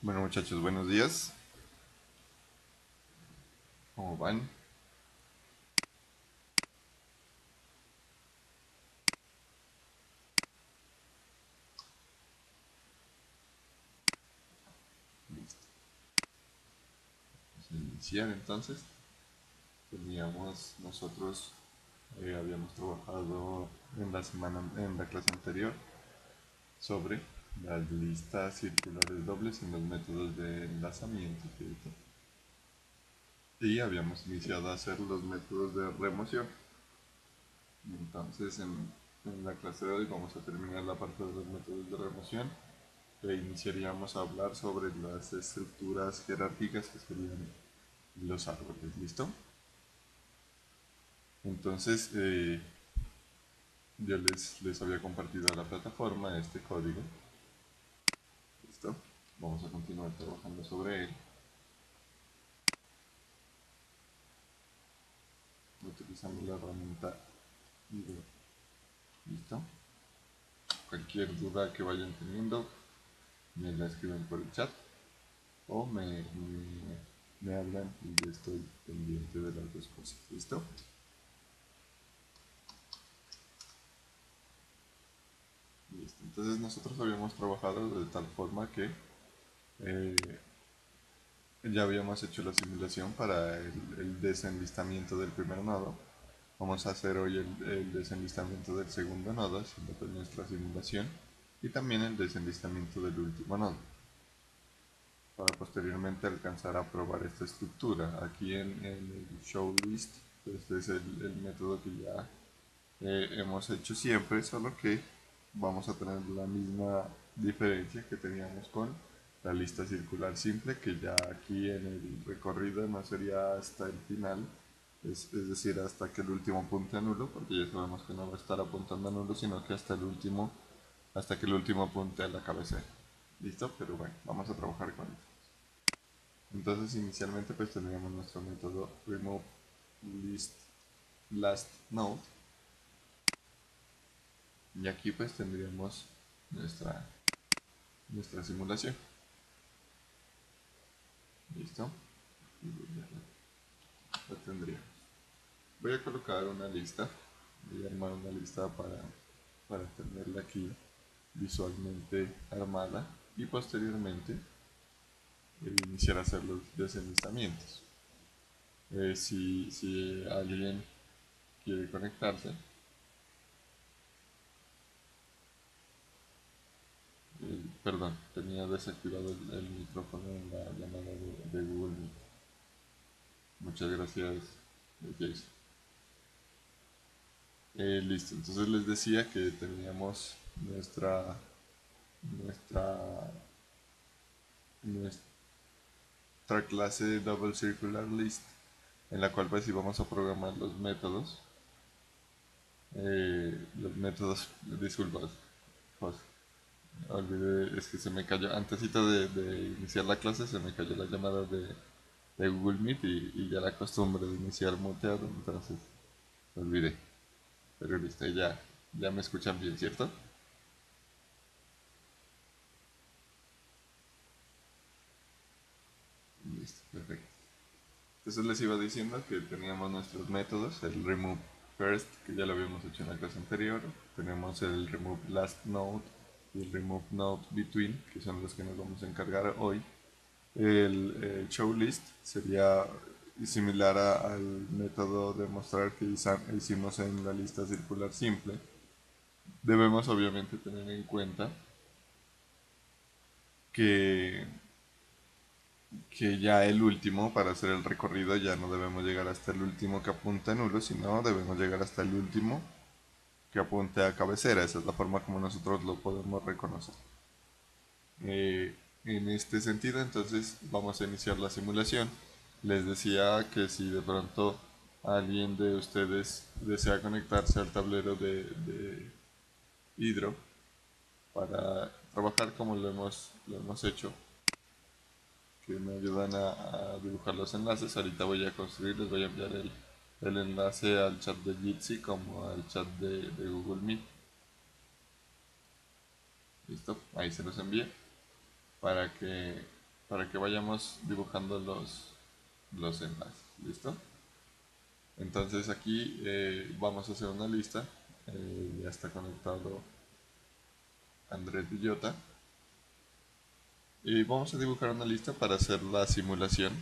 Bueno muchachos, buenos días. ¿Cómo van? Listo. Vamos a iniciar entonces. Teníamos nosotros, habíamos trabajado en la semana, en la clase anterior, sobre las listas circulares dobles en los métodos de enlazamiento, ¿cierto? Y habíamos iniciado a hacer los métodos de remoción. Entonces en la clase de hoy vamos a terminar la parte de los métodos de remoción e iniciaríamos a hablar sobre las estructuras jerárquicas que serían los árboles. ¿Listo? Entonces yo les había compartido a la plataforma este código. ¿Listo? Vamos a continuar trabajando sobre él. Utilizando la herramienta IDE. ¿Listo? Cualquier duda que vayan teniendo me la escriben por el chat o me hablan y yo estoy pendiente de las dos cosas. ¿Listo? Listo. Entonces nosotros habíamos trabajado de tal forma que eh, ya habíamos hecho la simulación para el desenlistamiento del primer nodo. Vamos a hacer hoy el desenlistamiento del segundo nodo, haciendo pues nuestra simulación, y también el desenlistamiento del último nodo, para posteriormente alcanzar a probar esta estructura. Aquí en el show list, este es el método que ya hemos hecho siempre, solo que vamos a tener la misma diferencia que teníamos con la lista circular simple, que ya aquí en el recorrido no sería hasta el final, es decir, hasta que el último apunte a nulo, porque ya sabemos que no va a estar apuntando a nulo, sino que hasta el último, hasta que el último apunte a la cabecera. ¿Listo? Pero bueno, vamos a trabajar con esto. Entonces inicialmente pues tendríamos nuestro método remove list last node, y aquí pues tendríamos nuestra simulación. ¿Listo? Y ya la tendríamos. Voy a colocar una lista, voy a armar una lista para tenerla aquí visualmente armada y posteriormente iniciar a hacer los desenlistamientos. Si alguien quiere conectarse, perdón, tenía desactivado el micrófono en la llamada de Google Meet. Muchas gracias, Jason. Listo, entonces les decía que teníamos nuestra, nuestra, nuestra clase de Double Circular List, en la cual pues íbamos a programar los métodos, disculpa, José, olvidé, es que se me cayó, antesito de iniciar la clase se me cayó la llamada de Google Meet y ya la costumbre de iniciar muteado, entonces olvidé, pero listo, ya me escuchan bien, ¿cierto? Listo, perfecto. Entonces les iba diciendo que teníamos nuestros métodos, el remove first, que ya lo habíamos hecho en la clase anterior, tenemos el remove last node y el remove node between, que son los que nos vamos a encargar hoy. El show list sería similar al método de mostrar que hicimos en la lista circular simple. Debemos obviamente tener en cuenta que ya el último, para hacer el recorrido, ya no debemos llegar hasta el último que apunta a nulo, sino debemos llegar hasta el último que apunte a cabecera. Esa es la forma como nosotros lo podemos reconocer. En este sentido, entonces vamos a iniciar la simulación. Les decía que si de pronto alguien de ustedes desea conectarse al tablero de Hydro para trabajar como lo hemos hecho, que me ayudan a dibujar los enlaces. Ahorita voy a construir, les voy a enviar el enlace al chat de Jitsi como al chat de Google Meet. Listo, ahí se los envié para que, para que vayamos dibujando los enlaces. ¿Listo? Entonces aquí vamos a hacer una lista. Ya está conectado Andrés Villota. Y vamos a dibujar una lista para hacer la simulación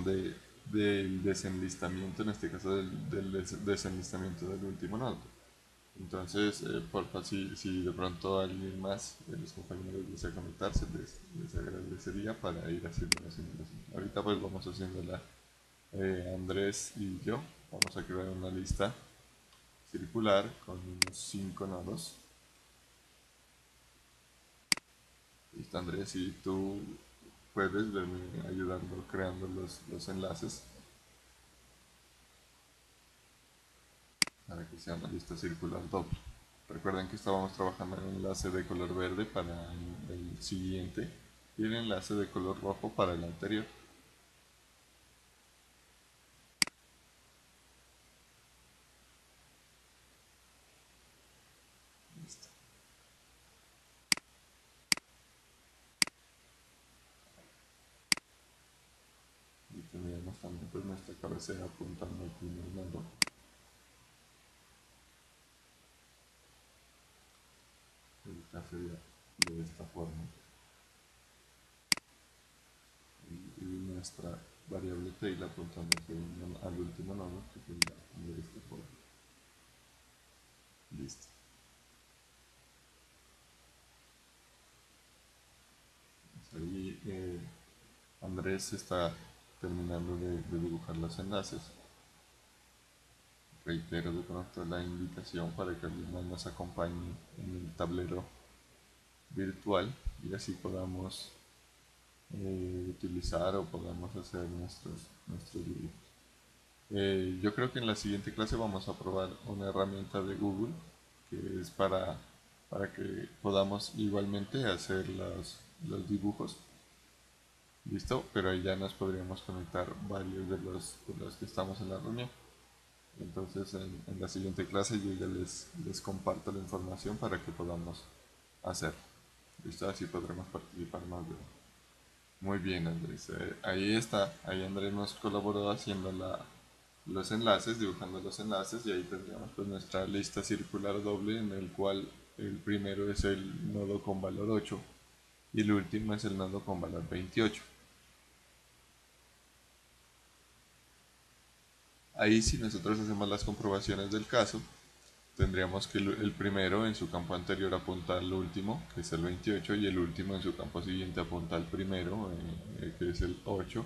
del desenlistamiento, en este caso del desenlistamiento del último nodo. Entonces, porfa, si de pronto alguien más de los compañeros desea conectarse, les agradecería para ir haciendo la simulación. Ahorita pues vamos haciéndola Andrés y yo. Vamos a crear una lista circular con unos 5 nodos. Listo, Andrés, si tú puedes verme ayudando creando los enlaces para que sea una lista circular doble. Recuerden que estábamos trabajando en el enlace de color verde para el siguiente y el enlace de color rojo para el anterior. Listo. Y tendríamos también pues nuestra cabecera apuntando al primer nodo. Ahorita sería de esta forma. Y nuestra variable tail apuntando al último nodo, que sería de esta forma. Listo. Pues ahí Andrés está terminando de dibujar los enlaces. Reitero de pronto la invitación para que alguien más nos acompañe en el tablero virtual y así podamos utilizar o podamos hacer nuestros dibujos. Yo creo que en la siguiente clase vamos a probar una herramienta de Google que es para que podamos igualmente hacer los dibujos. ¿Listo? Pero ahí ya nos podríamos conectar varios de los que estamos en la reunión. Entonces en la siguiente clase yo ya les comparto la información para que podamos hacer. ¿Listo? Así podremos participar más de. Muy bien, Andrés. Ahí está. Ahí Andrés nos colaboró haciendo los enlaces, dibujando los enlaces y ahí tendríamos pues nuestra lista circular doble en el cual el primero es el nodo con valor 8 y el último es el nodo con valor 28. Ahí si nosotros hacemos las comprobaciones del caso, tendríamos que el primero en su campo anterior apunta al último, que es el 28, y el último en su campo siguiente apunta al primero, que es el 8.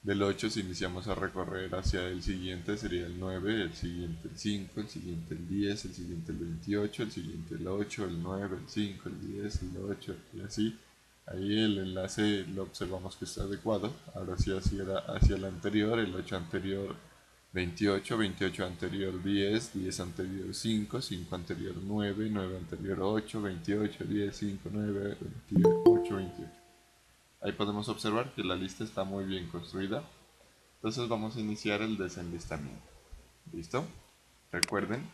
Del 8 si iniciamos a recorrer hacia el siguiente sería el 9, el siguiente el 5, el siguiente el 10, el siguiente el 28, el siguiente el 8, el 9, el 5, el 10, el 8 y así. Ahí el enlace lo observamos que está adecuado. Ahora sí hacia el anterior, el 8 anterior 28, 28 anterior 10, 10 anterior 5, 5 anterior 9, 9 anterior 8, 28, 10, 5, 9, 28, 28. Ahí podemos observar que la lista está muy bien construida. Entonces vamos a iniciar el desenlistamiento. ¿Listo? Recuerden,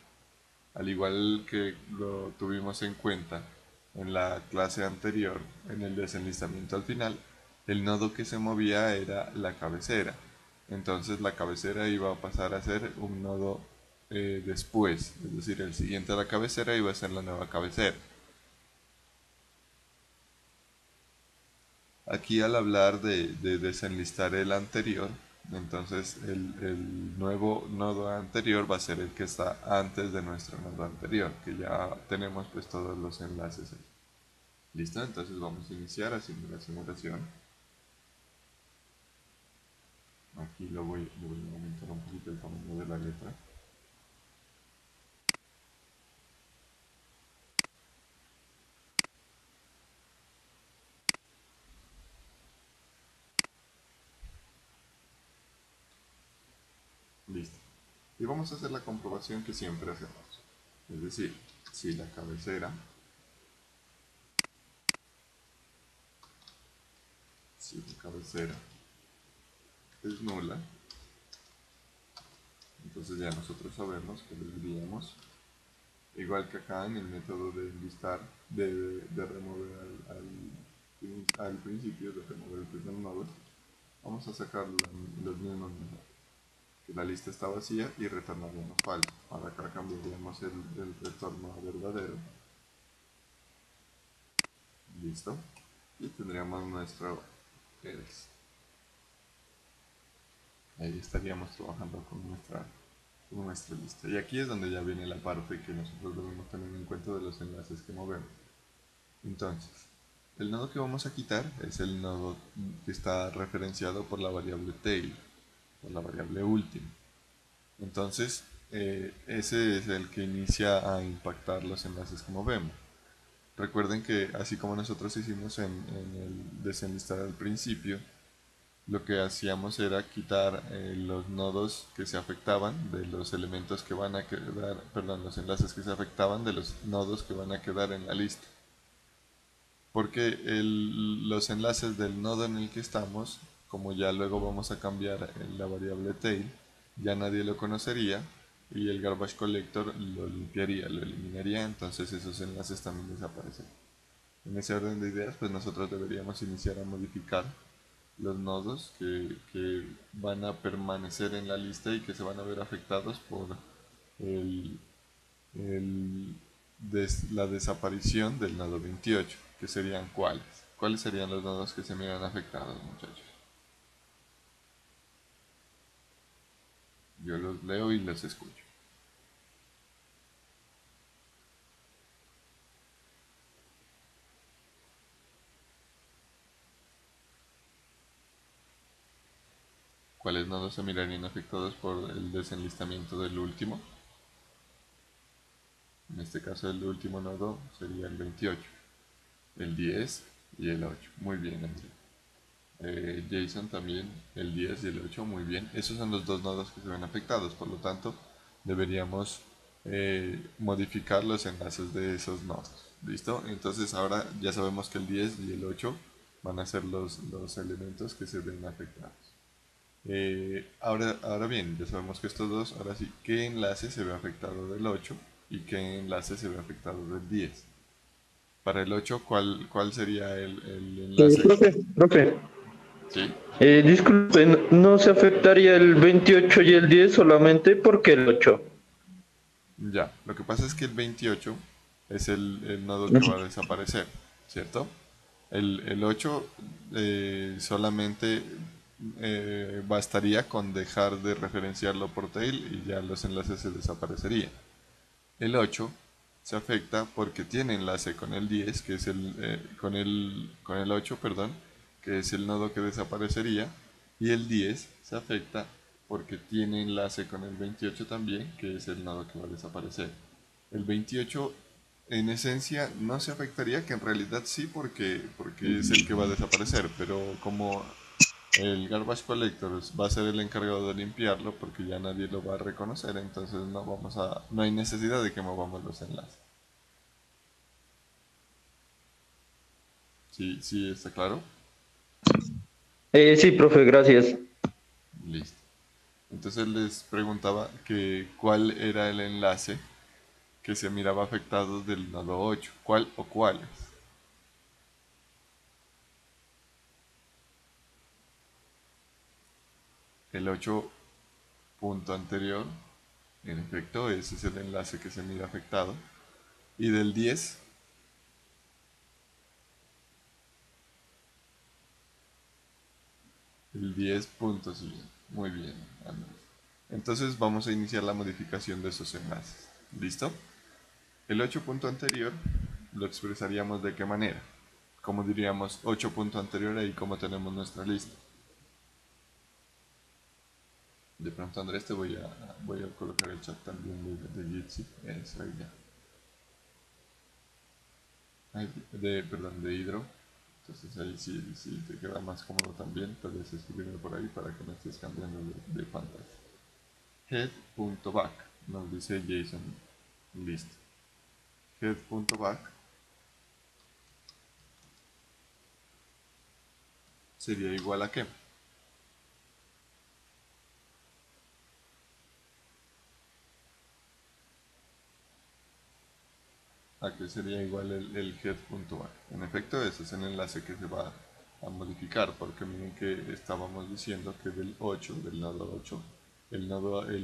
al igual que lo tuvimos en cuenta en la clase anterior, en el desenlistamiento al final, el nodo que se movía era la cabecera. Entonces la cabecera iba a pasar a ser un nodo después, es decir, el siguiente a la cabecera iba a ser la nueva cabecera. Aquí al hablar de desenlistar el anterior, entonces el nuevo nodo anterior va a ser el que está antes de nuestro nodo anterior, que ya tenemos pues todos los enlaces ahí. ¿Listo? Entonces vamos a iniciar haciendo la simulación. Aquí le voy a aumentar un poquito el tamaño de la letra. Y vamos a hacer la comprobación que siempre hacemos. Es decir, si la cabecera, si la cabecera es nula, entonces ya nosotros sabemos que le diríamos, igual que acá en el método de enlistar, de remover al principio, de remover el primer nodo, vamos a sacar los mismos números. Que la lista está vacía y retornaríamos falso. Ahora acá cambiaríamos el retorno a verdadero. Listo. Y tendríamos nuestro eres. Ahí estaríamos trabajando con nuestra lista. Y aquí es donde ya viene la parte que nosotros debemos tener en cuenta de los enlaces que movemos. Entonces, el nodo que vamos a quitar es el nodo que está referenciado por la variable tail, por la variable última. Entonces, ese es el que inicia a impactar los enlaces que movemos. Recuerden que así como nosotros hicimos en el desenlistar al principio, lo que hacíamos era quitar los nodos que se afectaban de los elementos que van a quedar, perdón, los enlaces que se afectaban de los nodos que van a quedar en la lista. Porque los enlaces del nodo en el que estamos, como ya luego vamos a cambiar la variable tail, ya nadie lo conocería y el garbage collector lo limpiaría, lo eliminaría, entonces esos enlaces también desaparecen. En ese orden de ideas, pues nosotros deberíamos iniciar a modificar los nodos que van a permanecer en la lista y que se van a ver afectados por el, la desaparición del nodo 28, que serían cuáles. ¿Cuáles serían los nodos que se miran afectados, muchachos? Yo los leo y los escucho. ¿Cuáles nodos se mirarían afectados por el desenlistamiento del último? En este caso el último nodo sería el 28, el 10 y el 8. Muy bien, Andrés. Jason también, el 10 y el 8, muy bien. Esos son los dos nodos que se ven afectados, por lo tanto deberíamos modificar los enlaces de esos nodos. ¿Listo? Entonces ahora ya sabemos que el 10 y el 8 van a ser los elementos que se ven afectados. Ahora bien, ya sabemos que estos dos, ahora sí, ¿qué enlace se ve afectado del 8 y qué enlace se ve afectado del 10? Para el 8, ¿cuál sería el enlace? Profe, ¿Sí? disculpe, ¿no se afectaría el 28 y el 10 solamente porque el 8? Ya, lo que pasa es que el 28 es el nodo que va a desaparecer, ¿cierto? El 8 solamente bastaría con dejar de referenciarlo por tail y ya los enlaces se desaparecerían. El 8 se afecta porque tiene enlace con el 10, que es con el 8, perdón, que es el nodo que desaparecería, y el 10 se afecta porque tiene enlace con el 28 también, que es el nodo que va a desaparecer. El 28 en esencia no se afectaría, que en realidad sí porque es el que va a desaparecer, pero como el garbage collector va a ser el encargado de limpiarlo porque ya nadie lo va a reconocer, entonces no hay necesidad de que movamos los enlaces. ¿Sí, sí está claro? Sí, profe, gracias. Listo. Entonces les preguntaba que cuál era el enlace que se miraba afectado del nodo 8. ¿Cuál o cuáles? El 8 punto anterior, en efecto, ese es el enlace que se mira afectado. Y del 10, el 10 punto, sí. Muy bien, Andrés. Entonces vamos a iniciar la modificación de esos enlaces. ¿Listo? El 8 punto anterior lo expresaríamos de qué manera. Como diríamos 8 punto anterior, ahí como tenemos nuestra lista. De pronto, Andrés, voy a colocar el chat también de Jitsi. Eso ahí ya. Perdón, de Hydro. Entonces ahí sí te queda más cómodo también. Puedes escribirme por ahí para que no estés cambiando de pantalla. head.back, nos dice JSON, listo. Head.back sería igual a qué? ¿A qué sería igual el head.back? En efecto, ese es el enlace que se va a modificar, porque miren que estábamos diciendo que del 8, del nodo 8, el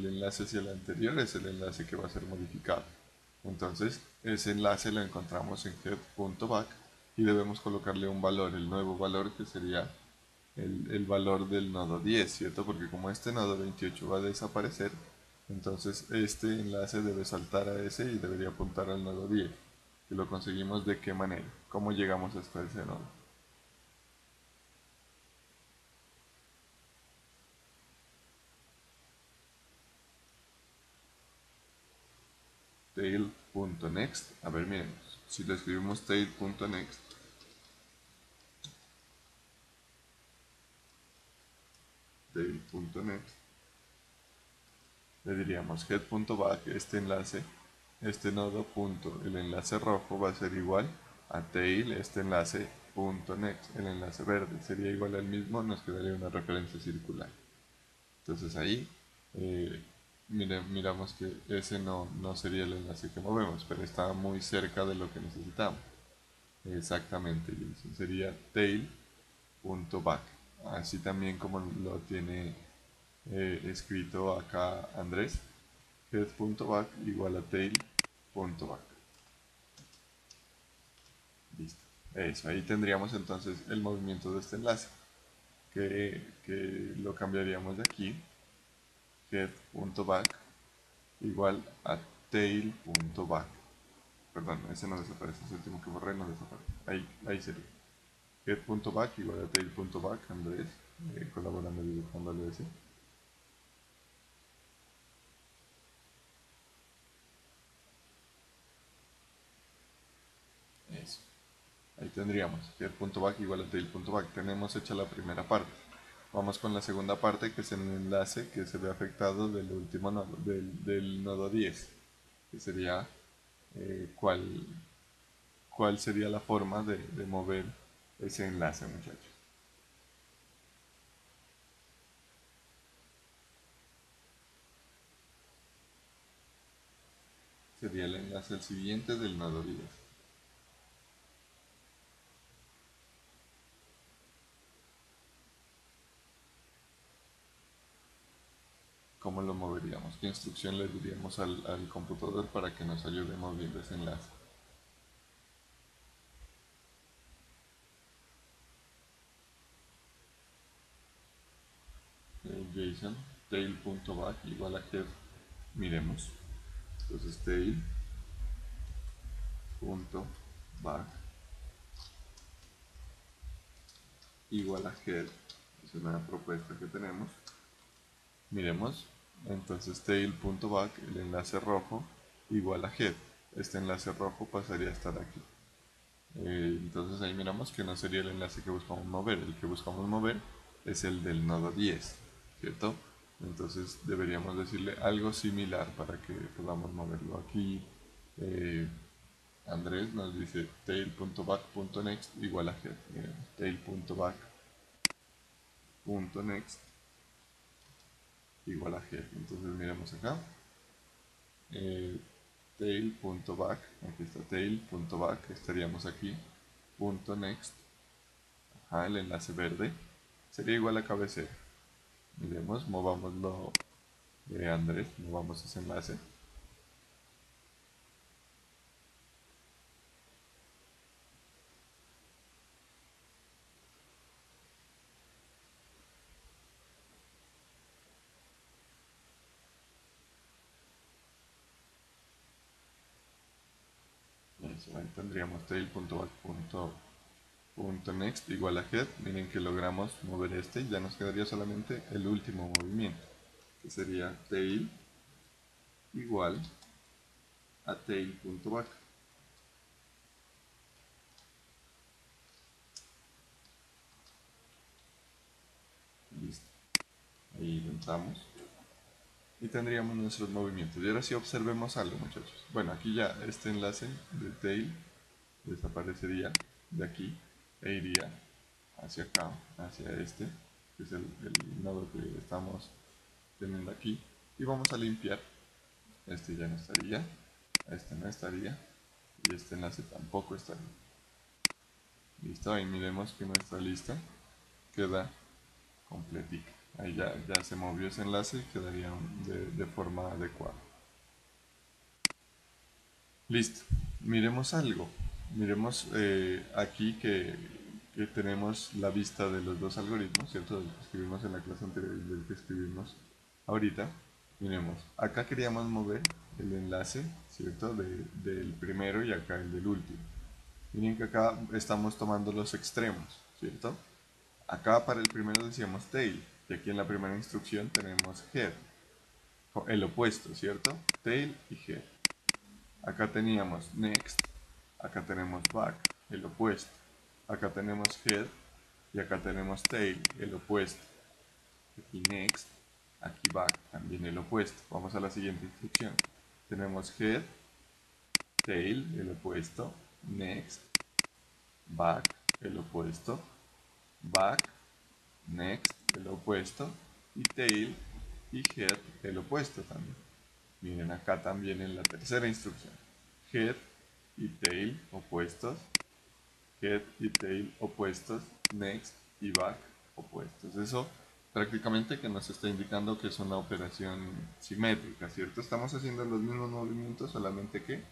enlace hacia el anterior es el enlace que va a ser modificado. Entonces, ese enlace lo encontramos en head.back y debemos colocarle un valor, el nuevo valor que sería el valor del nodo 10, ¿cierto? Porque como este nodo 28 va a desaparecer, entonces este enlace debe saltar a ese y debería apuntar al nodo 10. ¿Y lo conseguimos de qué manera? ¿Cómo llegamos hasta ese nodo? Tail.next. A ver, miren, si lo escribimos tail.next, tail.next, le diríamos head.back, este enlace, este nodo punto, el enlace rojo va a ser igual a tail, este enlace punto next, el enlace verde sería igual al mismo, nos quedaría una referencia circular. Entonces ahí miramos que ese no sería el enlace que movemos, pero está muy cerca de lo que necesitamos. Exactamente, Jason, sería tail.back, así también como lo tiene escrito acá Andrés, head.back igual a tail.back. Listo. Eso, ahí tendríamos entonces el movimiento de este enlace, que lo cambiaríamos de aquí, head.back igual a tail.back. Perdón, ese no desaparece, ese último que borré no desaparece. Ahí sería. Head.back igual a tail.back, Andrés, colaborando y dibujándole ese. Eso. Ahí tendríamos head.back igual a tail.back. Tenemos hecha la primera parte. Vamos con la segunda parte, que es el enlace que se ve afectado del último nodo, del nodo 10, que sería cuál, cuál sería la forma de mover ese enlace, muchachos. Sería el enlace al siguiente del nodo 10. ¿Cómo lo moveríamos? ¿Qué instrucción le diríamos al computador para que nos ayude moviendo ese enlace? JSON tail.back igual a head. Miremos. Entonces tail.back igual a head. Es una propuesta que tenemos. Miremos. Entonces tail.back, el enlace rojo, igual a head. Este enlace rojo pasaría a estar aquí. Entonces ahí miramos que no sería el enlace que buscamos mover. El que buscamos mover es el del nodo 10, ¿cierto? Entonces deberíamos decirle algo similar para que podamos moverlo. Aquí Andrés nos dice tail.back.next igual a head. Tail.back.next igual a head. Entonces miremos acá. Eh, tail.back, aquí está tail.back, estaríamos aquí. .next, ajá, el enlace verde sería igual a cabecera. Miremos, movámoslo de Andrés, movamos ese enlace. Eso, ahí tendríamos tail.back.next igual a head. Miren que logramos mover este y ya nos quedaría solamente el último movimiento, que sería tail igual a tail.back. Listo. Ahí lo entramos. y tendríamos nuestros movimientos. Y ahora sí observemos algo, muchachos. Bueno, aquí ya este enlace de tail desaparecería de aquí e iría hacia acá, hacia este, que es el nodo que estamos teniendo aquí. Y vamos a limpiar. Este ya no estaría, este no estaría y este enlace tampoco estaría. Listo, ahí miremos que nuestra lista queda completica. Ahí ya se movió ese enlace y quedaría de forma adecuada. Listo, miremos algo. Miremos aquí que tenemos la vista de los dos algoritmos, ¿cierto? Del que escribimos en la clase anterior y del que escribimos ahorita. Miremos, acá queríamos mover el enlace, ¿cierto? Del primero y acá el del último. Miren que acá estamos tomando los extremos, ¿cierto? Acá para el primero decíamos tail, y aquí en la primera instrucción tenemos head, el opuesto, ¿cierto? Tail y head. Acá teníamos next, acá tenemos back, el opuesto. Acá tenemos head y acá tenemos tail, el opuesto. Aquí next, aquí back, también el opuesto. Vamos a la siguiente instrucción. Tenemos head, tail, el opuesto, next, back, el opuesto, back, next, el opuesto, y tail y head, el opuesto también. Miren acá también en la tercera instrucción. Head y tail opuestos, head y tail opuestos, next y back opuestos. Eso prácticamente que nos está indicando que es una operación simétrica, ¿cierto? Estamos haciendo los mismos movimientos, solamente que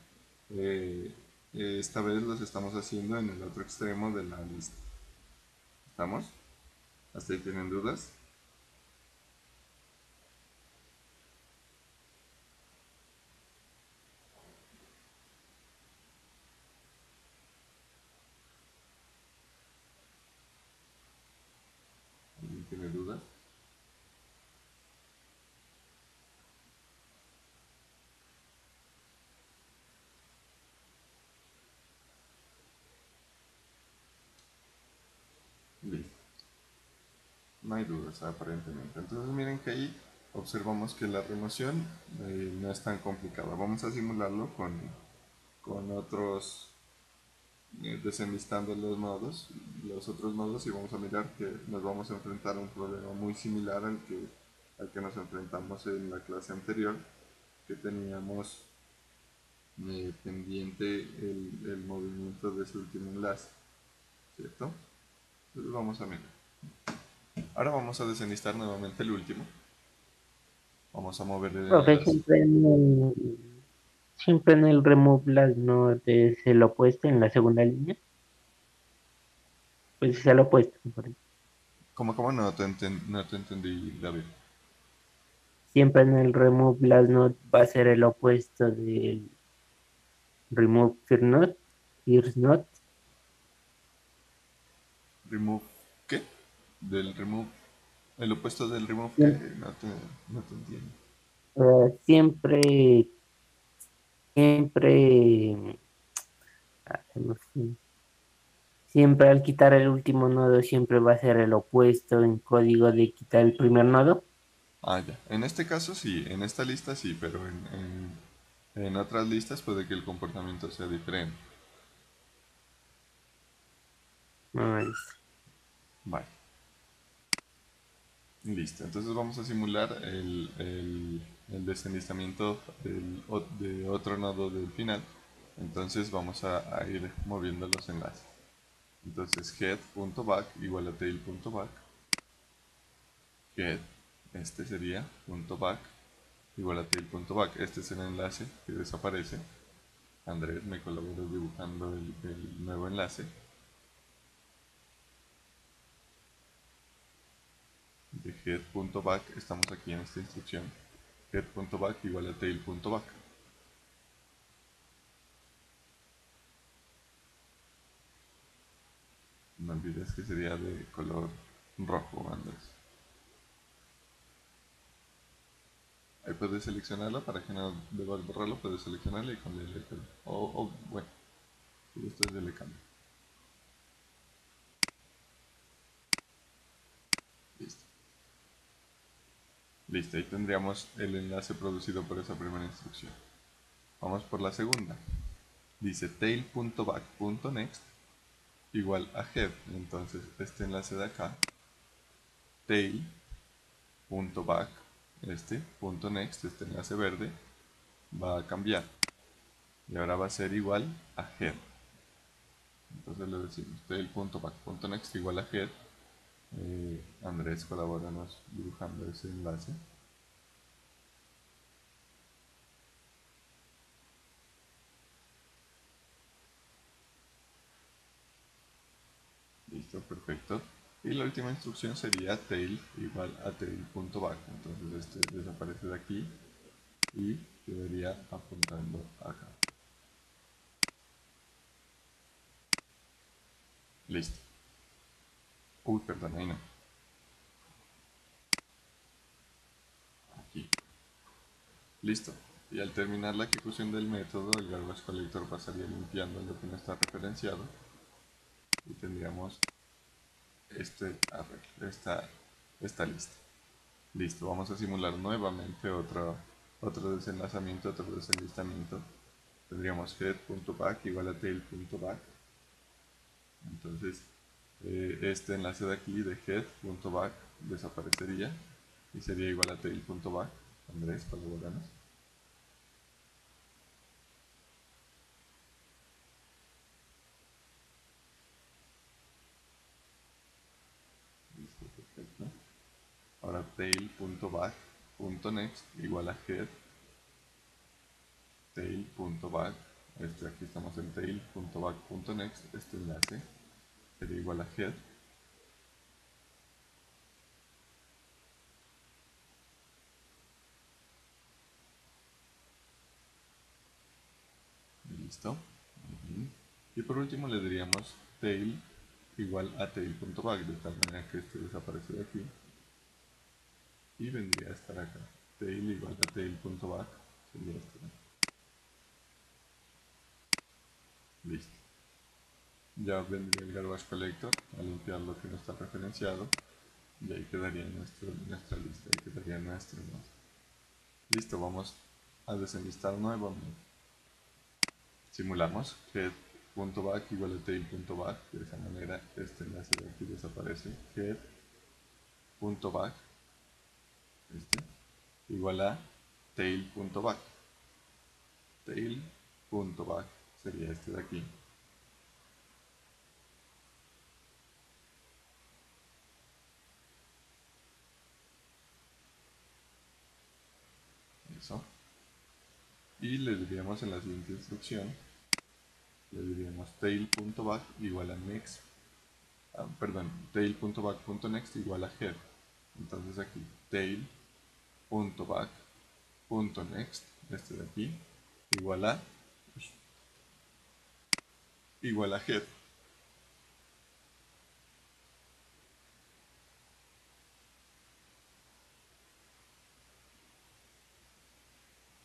esta vez los estamos haciendo en el otro extremo de la lista. ¿Estamos? ¿Hasta ahí tienen dudas? ¿Alguien tiene dudas? Listo. No hay dudas aparentemente. Entonces miren que ahí observamos que la remoción no es tan complicada. Vamos a simularlo con otros, desenlistando los otros nodos, y vamos a mirar que nos vamos a enfrentar a un problema muy similar al que nos enfrentamos en la clase anterior, que teníamos pendiente el movimiento de ese último enlace, ¿cierto? Entonces vamos a mirar. Ahora vamos a desenlistar nuevamente el último. Vamos a mover el Profe, enlace. siempre en el remove las no es el opuesto en la segunda línea. Pues es el opuesto. ¿Cómo no te entendí, David? Siempre en el remove las not va a ser el opuesto del remove first not. Remove, ¿qué? Del remove, el opuesto del remove, ¿qué? Siem- No te entiendo. Siempre, siempre, se me fue. Siempre al quitar el último nodo siempre va a ser el opuesto en código de quitar el primer nodo. Ah, ya. En este caso sí, en esta lista sí, pero en otras listas puede que el comportamiento sea diferente. Ah, listo. Vale, listo. Entonces vamos a simular el desenlistamiento de otro nodo del final. Entonces vamos a ir moviendo los enlaces. Entonces head.back igual a tail.back. Head, este sería punto .back igual a tail.back. Este es el enlace que desaparece. Andrés me colaboró dibujando el nuevo enlace de head.back. Estamos aquí en esta instrucción. Head.back igual a tail.back. No olvides que sería de color rojo, Andrés. Ahí puedes seleccionarlo para que no debas borrarlo. Puedes seleccionarlo y cambiarle el color. O bueno, si gustas, yo le cambio. Listo. Listo, ahí tendríamos el enlace producido por esa primera instrucción. Vamos por la segunda. Dice tail.back.next igual a head. Entonces este enlace de acá, tail.back, .next, este enlace verde, va a cambiar. Y ahora va a ser igual a head. Entonces le decimos tail.back.next igual a head. Andrés, colabóranos dibujando ese enlace. Listo, perfecto. Y la última instrucción sería tail igual a tail.back. Entonces este desaparece de aquí y quedaría apuntando acá. Listo. Uy, perdón, ahí no. Aquí. Listo. Y al terminar la ejecución del método, el garbage collector pasaría limpiando lo que no está referenciado y tendríamos esta lista. Listo, vamos a simular nuevamente otro desenlazamiento, otro desenlistamiento. Tendríamos head.back igual a tail.back. Entonces, este enlace de aquí de head.back desaparecería y sería igual a tail.back. Andrés, colaboranos. Listo, perfecto. Ahora tail.back.next igual a head tail.back. Aquí estamos en tail.back.next. Este enlace sería igual a head. Listo. Y por último le diríamos tail igual a tail.back, de tal manera que este desaparece de aquí y vendría a estar acá. Tail igual a tail.back sería este. Listo. Ya vendría el garbage collector a limpiar lo que no está referenciado y ahí quedaría nuestra lista, ahí quedaría nuestro nodo. Listo, vamos a desenlistar nuevamente. Simulamos head.back igual a tail.back, de esa manera este enlace de aquí desaparece. Head.back igual a tail.back. Tail.back sería este de aquí. Eso. Y le diríamos en la siguiente instrucción, le diríamos tail.back igual a next, tail.back.next igual a head. Entonces aquí tail.back.next, este de aquí, igual a head.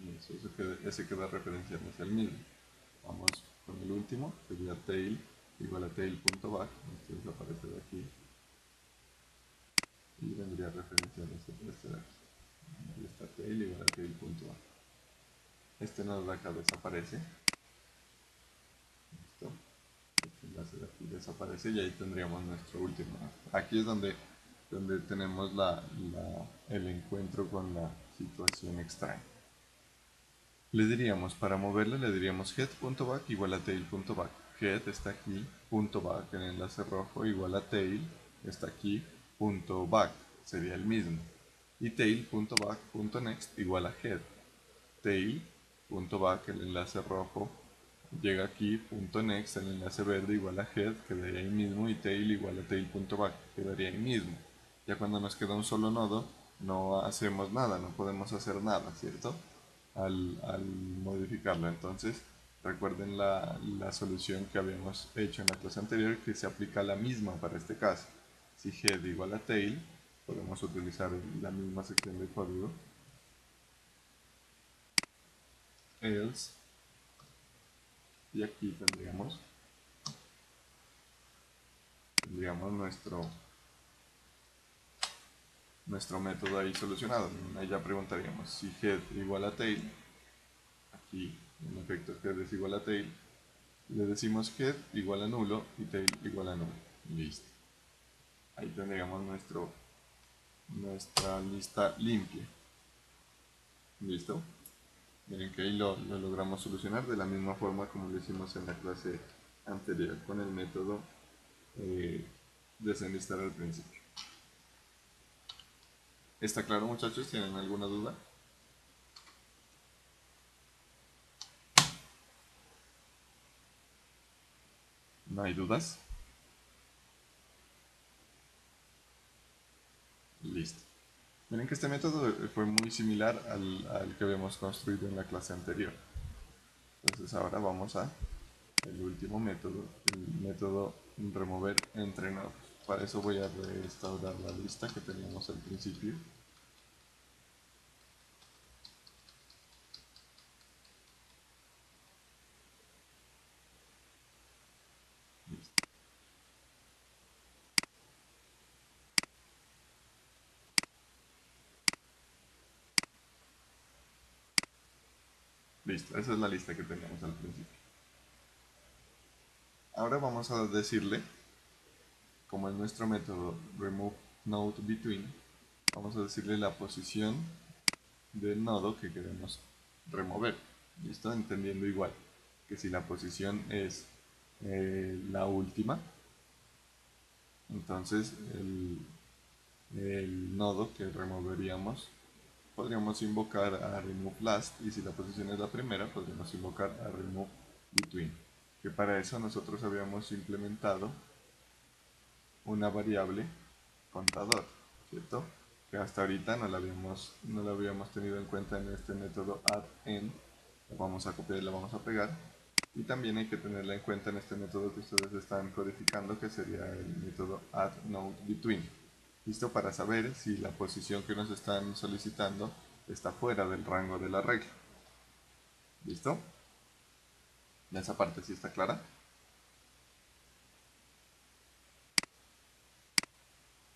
Y ese queda referenciando hacia el mismo. Vamos con el último, sería tail igual a tail.back, este desaparece de aquí y vendría referenciando hacia este de aquí. Ahí está tail igual a tail.back. Este nodo de acá desaparece. Listo. Este enlace de aquí desaparece y ahí tendríamos nuestro último. Aquí es donde tenemos el encuentro con la situación extraña. Le diríamos, para moverle, le diríamos head.back igual a tail.back. Head está aquí, punto back, el enlace rojo igual a tail, está aquí, punto back, sería el mismo. Y tail.back.next igual a head. Tail.back, el enlace rojo, llega aquí, punto next, el enlace verde igual a head, quedaría ahí mismo, y tail igual a tail.back, quedaría ahí mismo. Ya cuando nos queda un solo nodo, no hacemos nada, no podemos hacer nada, ¿cierto? Al modificarlo. Entonces, recuerden la solución que habíamos hecho en la clase anterior, que se aplica la misma para este caso. Si head igual a tail, podemos utilizar la misma sección de código. Else, y aquí tendríamos nuestro método ahí solucionado. Ahí ya preguntaríamos si head igual a tail, aquí en efecto head es igual a tail, le decimos head igual a nulo y tail igual a nulo. Listo. Ahí tendríamos nuestra lista limpia. ¿Listo? Miren que ahí lo logramos solucionar de la misma forma como lo hicimos en la clase anterior con el método desenlistar al principio. ¿Está claro, muchachos? ¿Tienen alguna duda? ¿No hay dudas? Listo. Miren que este método fue muy similar al que habíamos construido en la clase anterior. Entonces ahora vamos a el último método, el método remover entre nodos. Para eso voy a restaurar la lista que teníamos al principio. Listo. Listo, esa es la lista que teníamos al principio. Ahora vamos a decirle, como es nuestro método remove node between, vamos a decirle la posición del nodo que queremos remover. ¿Listo? Entendiendo igual que si la posición es la última, entonces el nodo que removeríamos podríamos invocar a remove last, y si la posición es la primera podríamos invocar a remove between, que para eso nosotros habíamos implementado una variable contador, ¿cierto? Que hasta ahorita no la habíamos tenido en cuenta en este método addEnd. La vamos a copiar y la vamos a pegar. Y también hay que tenerla en cuenta en este método que ustedes están codificando, que sería el método addNodeBetween. ¿Listo? Para saber si la posición que nos están solicitando está fuera del rango de la regla. ¿Listo? Esa parte sí está clara.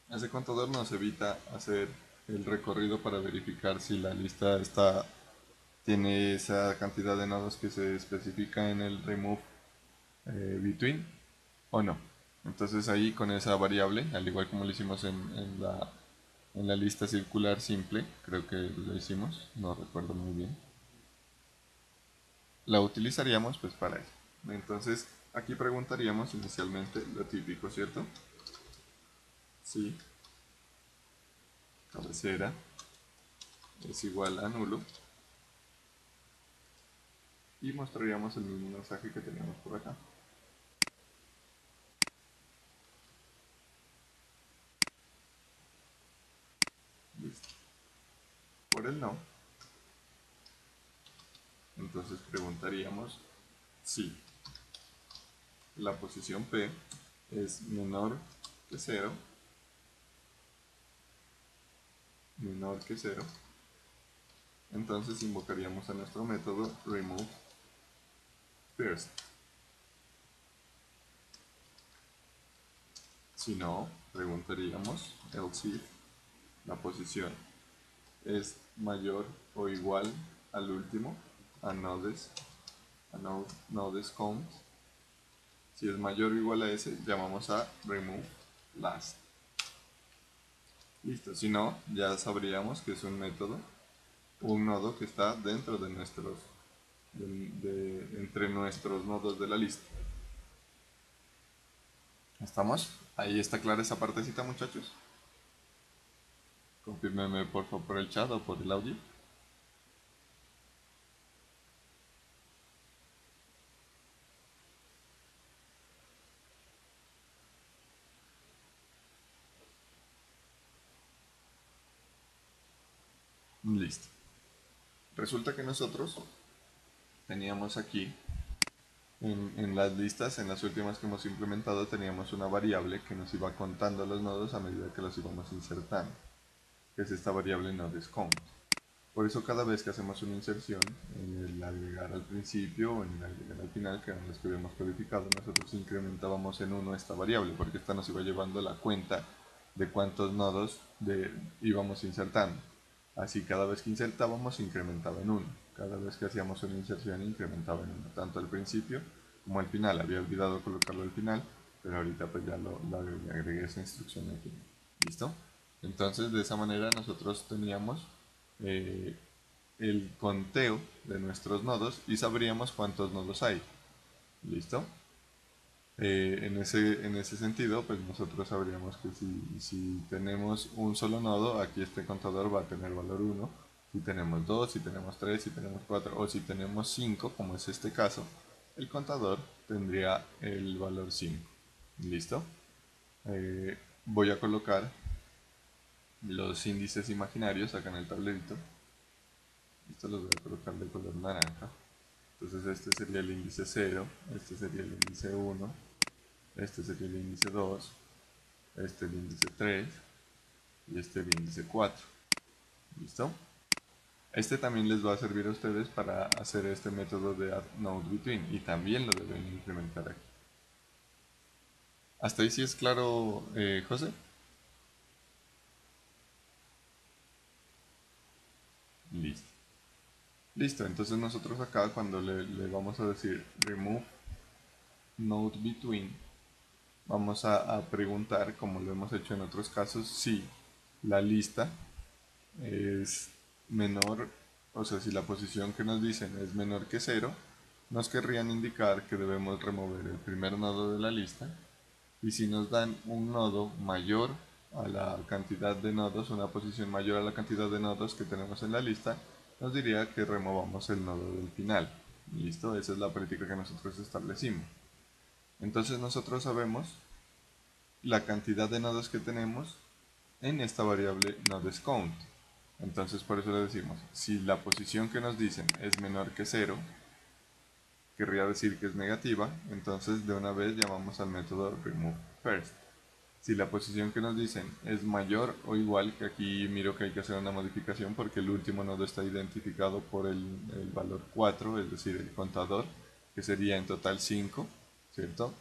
Ese contador nos evita hacer el recorrido para verificar si la lista tiene esa cantidad de nodos que se especifica en el remove between o no. Entonces ahí con esa variable, al igual como lo hicimos en la lista circular simple, creo que lo hicimos, no recuerdo muy bien, la utilizaríamos pues para eso. Entonces aquí preguntaríamos inicialmente lo típico, ¿cierto? Si cabecera es igual a nulo, y mostraríamos el mismo mensaje que teníamos por acá. Listo. Por el no, entonces preguntaríamos si la posición P es menor que 0, entonces invocaríamos a nuestro método remove first. Si no, preguntaríamos else if la posición es mayor o igual al último, a nodes count. Si es mayor o igual a ese, llamamos a remove last. Listo, si no, ya sabríamos que es un método, un nodo que está dentro de entre nuestros nodos de la lista. ¿Estamos? Ahí está clara esa partecita, muchachos. Confírmeme por favor por el chat o por el audio. Listo. Resulta que nosotros teníamos aquí en las listas, en las últimas que hemos implementado, teníamos una variable que nos iba contando los nodos a medida que los íbamos insertando, que es esta variable nodesCount. Por eso cada vez que hacemos una inserción, en el agregar al principio o en el agregar al final, que eran los que habíamos codificado, nosotros incrementábamos en 1 esta variable, porque esta nos iba llevando la cuenta de cuántos nodos íbamos insertando. Así cada vez que insertábamos incrementaba en uno. Cada vez que hacíamos una inserción incrementaba en uno, tanto al principio como al final. Había olvidado colocarlo al final, pero ahorita pues ya le agregué esa instrucción aquí. ¿Listo? Entonces de esa manera nosotros teníamos el conteo de nuestros nodos y sabríamos cuántos nodos hay. ¿Listo? En ese sentido, pues nosotros sabríamos que si tenemos un solo nodo, aquí este contador va a tener valor 1. Si tenemos 2, si tenemos 3, si tenemos 4 o si tenemos 5, como es este caso, el contador tendría el valor 5. ¿Listo? Voy a colocar los índices imaginarios acá en el tablerito. Esto los voy a colocar de color naranja. Entonces este sería el índice 0, este sería el índice 1, este sería el índice 2, este el índice 3 y este el índice 4. ¿Listo? Este también les va a servir a ustedes para hacer este método de add node between y también lo deben implementar aquí. ¿Hasta ahí sí es claro, José? Listo. Listo, entonces nosotros acá cuando le vamos a decir remove node between, vamos a preguntar, como lo hemos hecho en otros casos, si la lista es menor, o sea, si la posición que nos dicen es menor que 0, nos querrían indicar que debemos remover el primer nodo de la lista, y si nos dan un nodo mayor a la cantidad de nodos, una posición mayor a la cantidad de nodos que tenemos en la lista, nos diría que removamos el nodo del final. ¿Listo? Esa es la política que nosotros establecimos. Entonces nosotros sabemos la cantidad de nodos que tenemos en esta variable nodesCount. Entonces por eso le decimos, si la posición que nos dicen es menor que 0, querría decir que es negativa, entonces de una vez llamamos al método removeFirst. Si la posición que nos dicen es mayor o igual, que aquí miro que hay que hacer una modificación porque el último nodo está identificado por el valor 4, es decir, el contador, que sería en total 5, ¿cierto?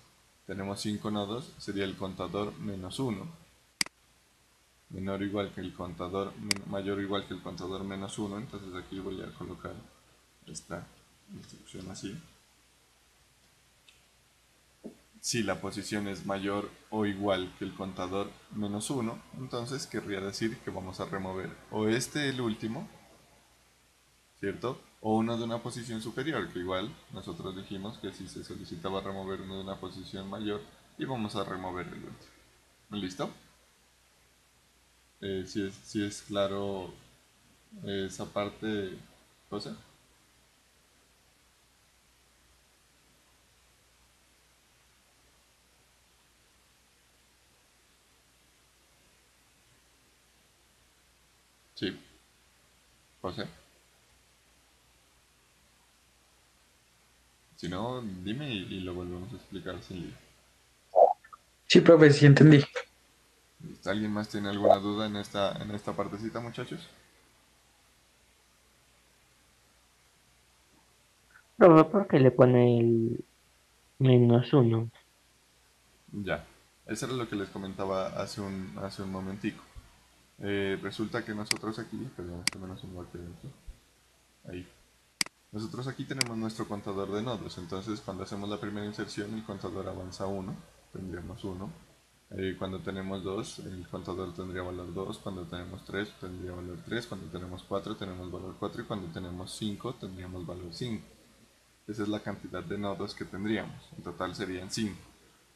Tenemos 5 nodos, sería el contador menos 1, menor o igual que el contador, mayor o igual que el contador menos 1, entonces aquí voy a colocar esta instrucción así. Si la posición es mayor o igual que el contador menos 1, entonces querría decir que vamos a remover o el último, ¿cierto? O uno de una posición superior, que igual nosotros dijimos que si se solicitaba remover uno de una posición mayor, y vamos a remover el último. ¿Listo? Si es claro esa parte, José. Sí, José. Si no, dime y lo volvemos a explicar sin lío. Sí, profe, sí entendí. ¿Alguien más tiene alguna duda en esta partecita, muchachos? Profe, ¿por qué le pone el -1? Ya, eso era lo que les comentaba hace un momentico. Resulta que nosotros aquí, perdón, esto menos un golpe dentro. Ahí. Nosotros aquí tenemos nuestro contador de nodos, entonces cuando hacemos la primera inserción el contador avanza 1, tendríamos 1. Cuando tenemos 2, el contador tendría valor 2, cuando tenemos 3 tendría valor 3, cuando tenemos 4 tenemos valor 4 y cuando tenemos 5 tendríamos valor 5. Esa es la cantidad de nodos que tendríamos, en total serían 5.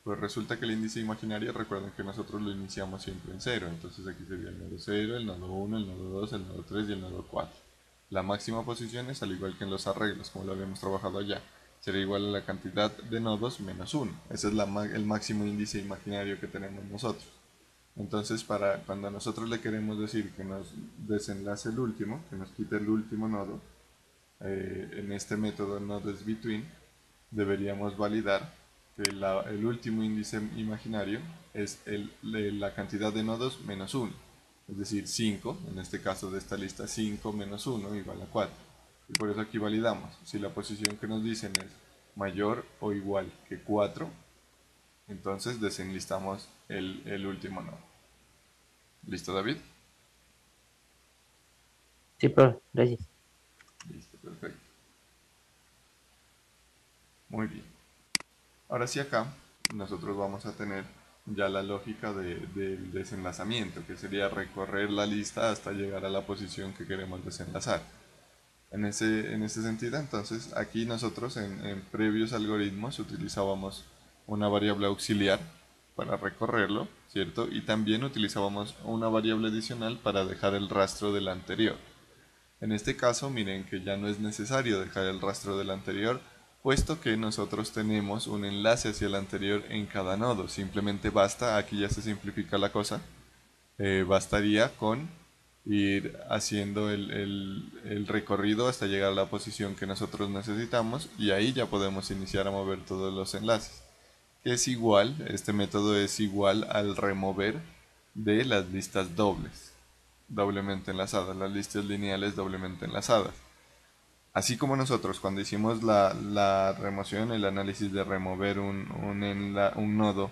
Pues resulta que el índice imaginario, recuerden que nosotros lo iniciamos siempre en 0, entonces aquí sería el nodo 0, el nodo 1, el nodo 2, el nodo 3 y el nodo 4. La máxima posición es al igual que en los arreglos, como lo habíamos trabajado allá, sería igual a la cantidad de nodos menos 1. Ese es el máximo índice imaginario que tenemos nosotros. Entonces, cuando nosotros le queremos decir que nos desenlace el último, que nos quite el último nodo, en este método nodesBetween, deberíamos validar que el último índice imaginario es la cantidad de nodos menos 1, es decir, 5, en este caso de esta lista 5 menos 1 igual a 4. Y por eso aquí validamos, si la posición que nos dicen es mayor o igual que 4, entonces desenlistamos el último nodo. ¿Listo, David? Sí, profe, gracias. Listo, perfecto. Muy bien. Ahora sí acá nosotros vamos a tener ya la lógica del desenlazamiento, que sería recorrer la lista hasta llegar a la posición que queremos desenlazar. En ese sentido, entonces, aquí nosotros en previos algoritmos utilizábamos una variable auxiliar para recorrerlo, ¿cierto? Y también utilizábamos una variable adicional para dejar el rastro del anterior. En este caso, miren que ya no es necesario dejar el rastro del anterior, puesto que nosotros tenemos un enlace hacia el anterior en cada nodo. Simplemente basta, aquí ya se simplifica la cosa, bastaría con ir haciendo el recorrido hasta llegar a la posición que nosotros necesitamos y ahí ya podemos iniciar a mover todos los enlaces. Es igual, este método es igual al remover de las listas dobles, doblemente enlazadas, las listas lineales doblemente enlazadas. Así como nosotros cuando hicimos la remoción, el análisis de remover un nodo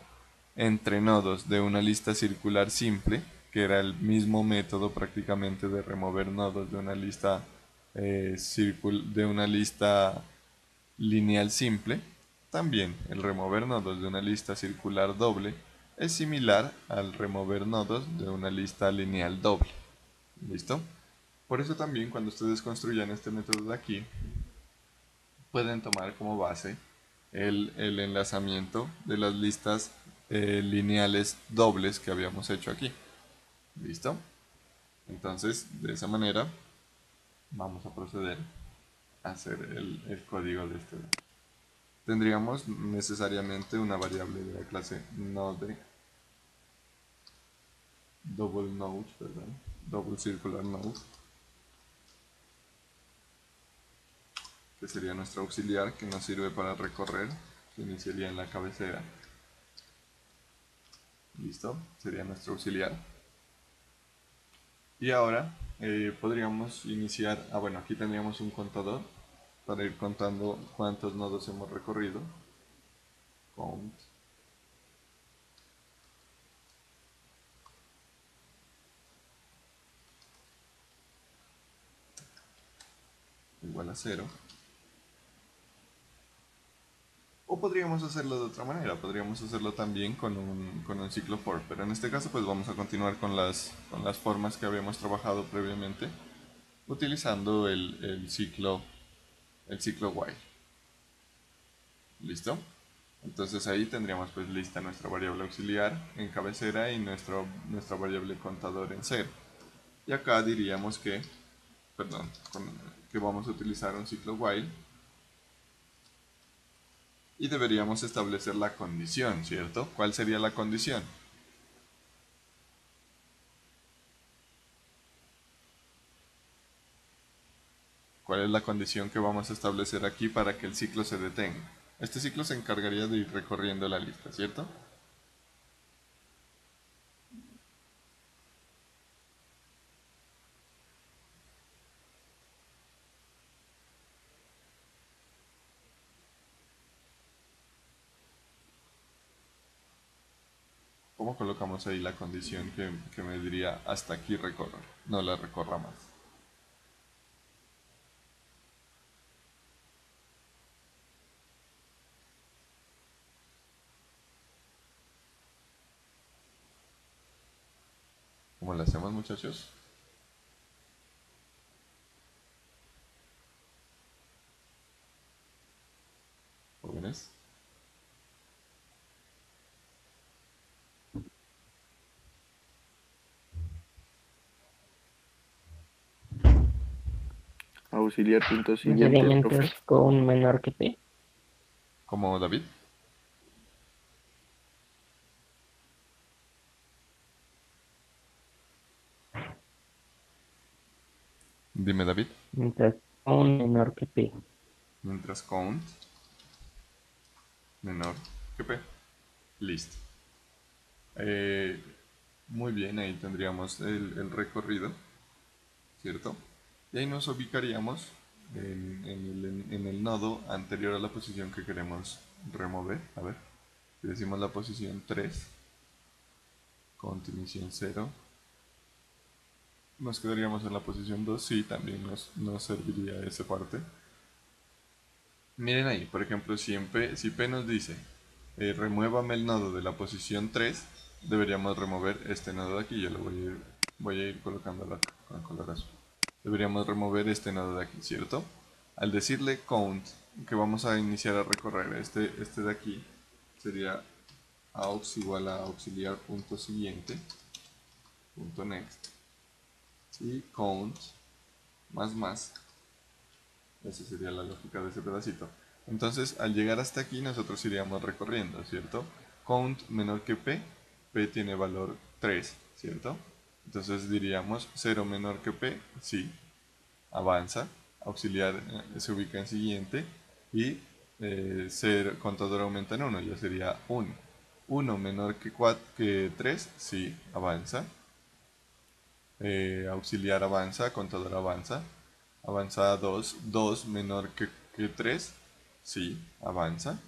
entre nodos de una lista circular simple, que era el mismo método prácticamente de remover nodos de una lista, de una lista lineal simple, también el remover nodos de una lista circular doble es similar al remover nodos de una lista lineal doble. ¿Listo? Por eso también cuando ustedes construyan este método de aquí, pueden tomar como base el enlazamiento de las listas lineales dobles que habíamos hecho aquí. ¿Listo? Entonces, de esa manera, vamos a proceder a hacer el código de este. Tendríamos necesariamente una variable de la clase node, double node, perdón, double circular node, que sería nuestro auxiliar que nos sirve para recorrer, que iniciaría en la cabecera. Listo, sería nuestro auxiliar. Y ahora podríamos iniciar, bueno, aquí tendríamos un contador para ir contando cuántos nodos hemos recorrido. Count igual a 0. O podríamos hacerlo de otra manera, podríamos hacerlo también con un ciclo for, pero en este caso pues vamos a continuar con las formas que habíamos trabajado previamente, utilizando el ciclo while. ¿Listo? Entonces ahí tendríamos pues lista nuestra variable auxiliar en cabecera y nuestra variable contador en 0. Y acá diríamos que, perdón, que vamos a utilizar un ciclo while y deberíamos establecer la condición, ¿cierto? ¿Cuál sería la condición? ¿Cuál es la condición que vamos a establecer aquí para que el ciclo se detenga? Este ciclo se encargaría de ir recorriendo la lista, ¿cierto? ¿Cómo colocamos ahí la condición que me diría hasta aquí recorra? No la recorra más. ¿Cómo la hacemos, muchachos? Jóvenes. Auxiliar punto siguiente, profe. Elementos con menor que P. ¿Cómo, David? Dime, David. Mientras con menor que P. Mientras count menor que p. Listo. Eh, muy bien, ahí tendríamos el recorrido, ¿cierto? Y ahí nos ubicaríamos en el nodo anterior a la posición que queremos remover. A ver, si decimos la posición 3, count inicio en 0, nos quedaríamos en la posición 2, sí, también nos serviría esa parte. Miren ahí, por ejemplo, si P nos dice remuévame el nodo de la posición 3, deberíamos remover este nodo de aquí. Yo lo voy a ir colocándolo acá con color azul. Deberíamos remover este nodo de aquí, ¿cierto? Al decirle count, que vamos a iniciar a recorrer este de aquí, sería aux igual a auxiliar punto siguiente, punto next, y count más. Esa sería la lógica de ese pedacito. Entonces, al llegar hasta aquí, nosotros iríamos recorriendo, ¿cierto? Count menor que P tiene valor 3, ¿cierto? Entonces diríamos 0 menor que P, sí, avanza, auxiliar se ubica en siguiente, y contador aumenta en 1, ya sería 1. 1 menor que 3, sí, avanza. Auxiliar avanza, contador avanza. Avanza 2, 2 menor que 3, sí, avanza.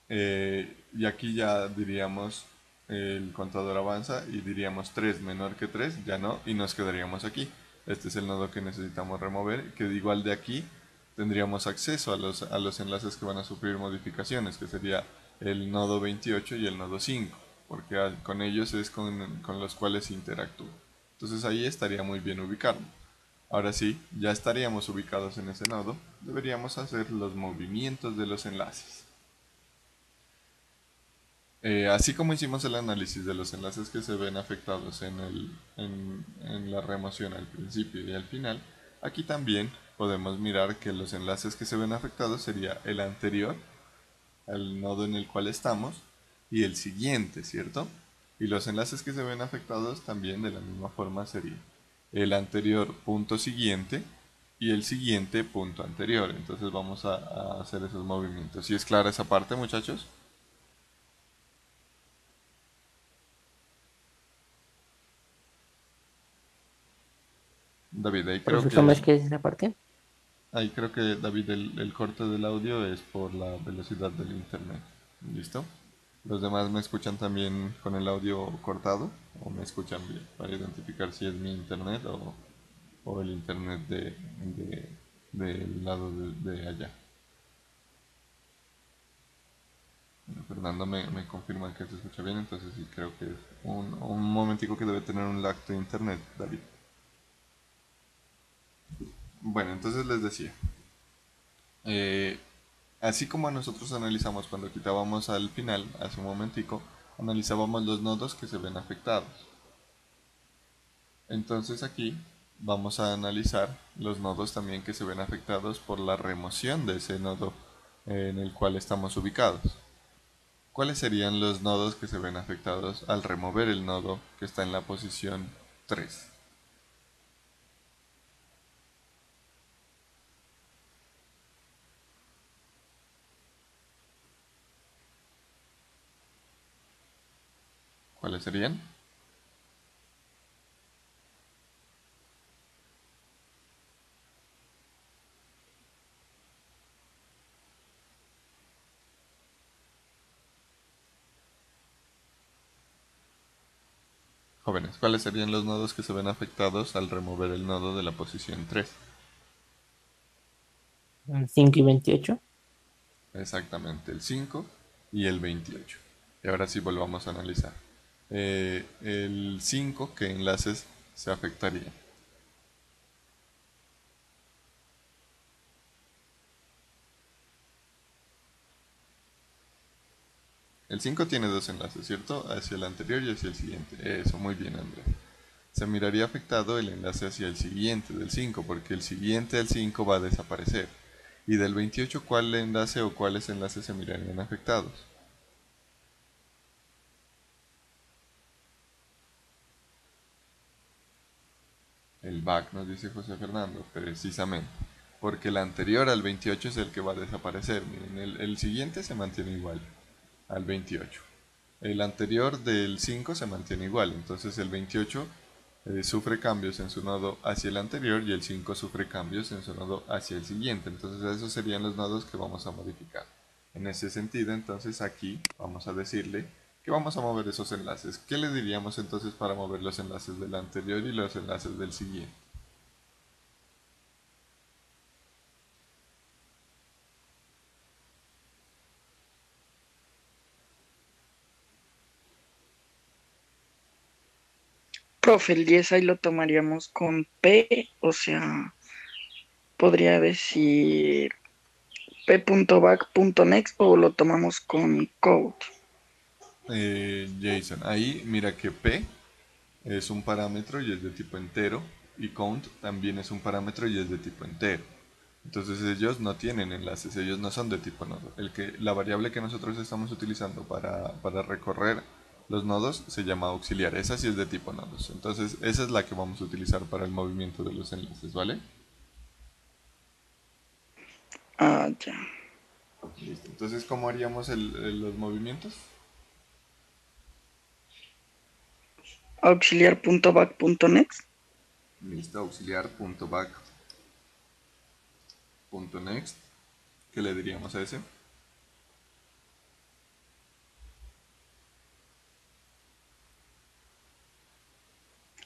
Y aquí ya diríamos el contador avanza y diríamos 3 menor que 3, ya no, y nos quedaríamos aquí. Este es el nodo que necesitamos remover, que igual de aquí tendríamos acceso a los enlaces que van a sufrir modificaciones, que sería el nodo 28 y el nodo 5, porque con ellos es con los cuales interactúa. Entonces ahí estaría muy bien ubicarlo. Ahora sí, ya estaríamos ubicados en ese nodo, deberíamos hacer los movimientos de los enlaces. Así como hicimos el análisis de los enlaces que se ven afectados en la remoción al principio y al final, aquí también podemos mirar que los enlaces que se ven afectados sería el anterior, al nodo en el cual estamos, y el siguiente, ¿cierto? Y los enlaces que se ven afectados también de la misma forma sería el anterior punto siguiente y el siguiente punto anterior. Entonces vamos a hacer esos movimientos. ¿Sí es clara esa parte, muchachos? David, Profe, ¿cómo es que es esa parte? ahí creo que David, el corte del audio es por la velocidad del internet. ¿Listo? Los demás me escuchan también con el audio cortado o me escuchan bien para identificar si es mi internet o el internet del lado de allá. Bueno, Fernando me confirma que se escucha bien, entonces sí creo que es un momentico que debe tener un lag de internet, David. Bueno, entonces les decía, eh, así como nosotros analizamos cuando quitábamos al final, hace un momentico, analizábamos los nodos que se ven afectados. Entonces aquí vamos a analizar los nodos también que se ven afectados por la remoción de ese nodo en el cual estamos ubicados. ¿Cuáles serían los nodos que se ven afectados al remover el nodo que está en la posición 3? ¿Cuáles serían? Jóvenes, ¿cuáles serían los nodos que se ven afectados al remover el nodo de la posición 3? 5 y 28. Exactamente, el 5 y el 28. Y ahora sí volvamos a analizar. El 5, ¿qué enlaces se afectarían? El 5 tiene dos enlaces, ¿cierto? Hacia el anterior y hacia el siguiente. Eso, muy bien, Andrés. Se miraría afectado el enlace hacia el siguiente del 5, porque el siguiente del 5 va a desaparecer. Y del 28, ¿cuál enlace o cuáles enlaces se mirarían afectados? El back, nos dice José Fernando, precisamente. Porque el anterior al 28 es el que va a desaparecer. Miren, el siguiente se mantiene igual al 28. El anterior del 5 se mantiene igual, entonces el 28 sufre cambios en su nodo hacia el anterior y el 5 sufre cambios en su nodo hacia el siguiente. Entonces esos serían los nodos que vamos a modificar. En ese sentido, entonces aquí vamos a decirle que vamos a mover esos enlaces. ¿Qué le diríamos entonces para mover los enlaces del anterior y los enlaces del siguiente? Profe, el 10 ahí lo tomaríamos con P, o sea, podría decir p.back.next o lo tomamos con code. Jason, ahí mira que P es un parámetro y es de tipo entero, y count también es un parámetro y es de tipo entero. Entonces ellos no tienen enlaces, ellos no son de tipo nodo. La variable que nosotros estamos utilizando para recorrer los nodos se llama auxiliar, esa sí es de tipo nodos. Entonces esa es la que vamos a utilizar para el movimiento de los enlaces, ¿vale? Ah, ya. Listo. Entonces, ¿cómo haríamos los movimientos? Auxiliar.back.next. Listo, auxiliar.back.next. ¿Qué le diríamos a ese?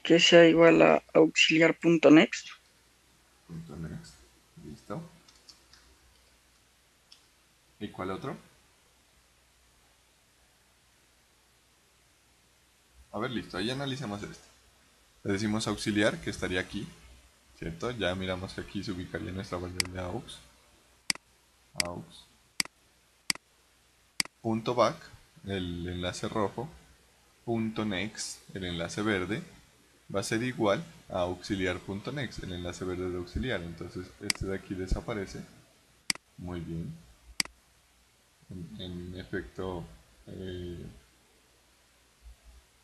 Que sea igual a auxiliar.next. .next. Listo. ¿Y cuál otro? A ver, listo, ahí analicemos esto. Le decimos auxiliar, que estaría aquí, ¿cierto? Ya miramos que aquí se ubicaría nuestra variable aux. Aux. Punto back, el enlace rojo. Punto next, el enlace verde, va a ser igual a auxiliar.next, el enlace verde de auxiliar. Entonces este de aquí desaparece. Muy bien. En efecto,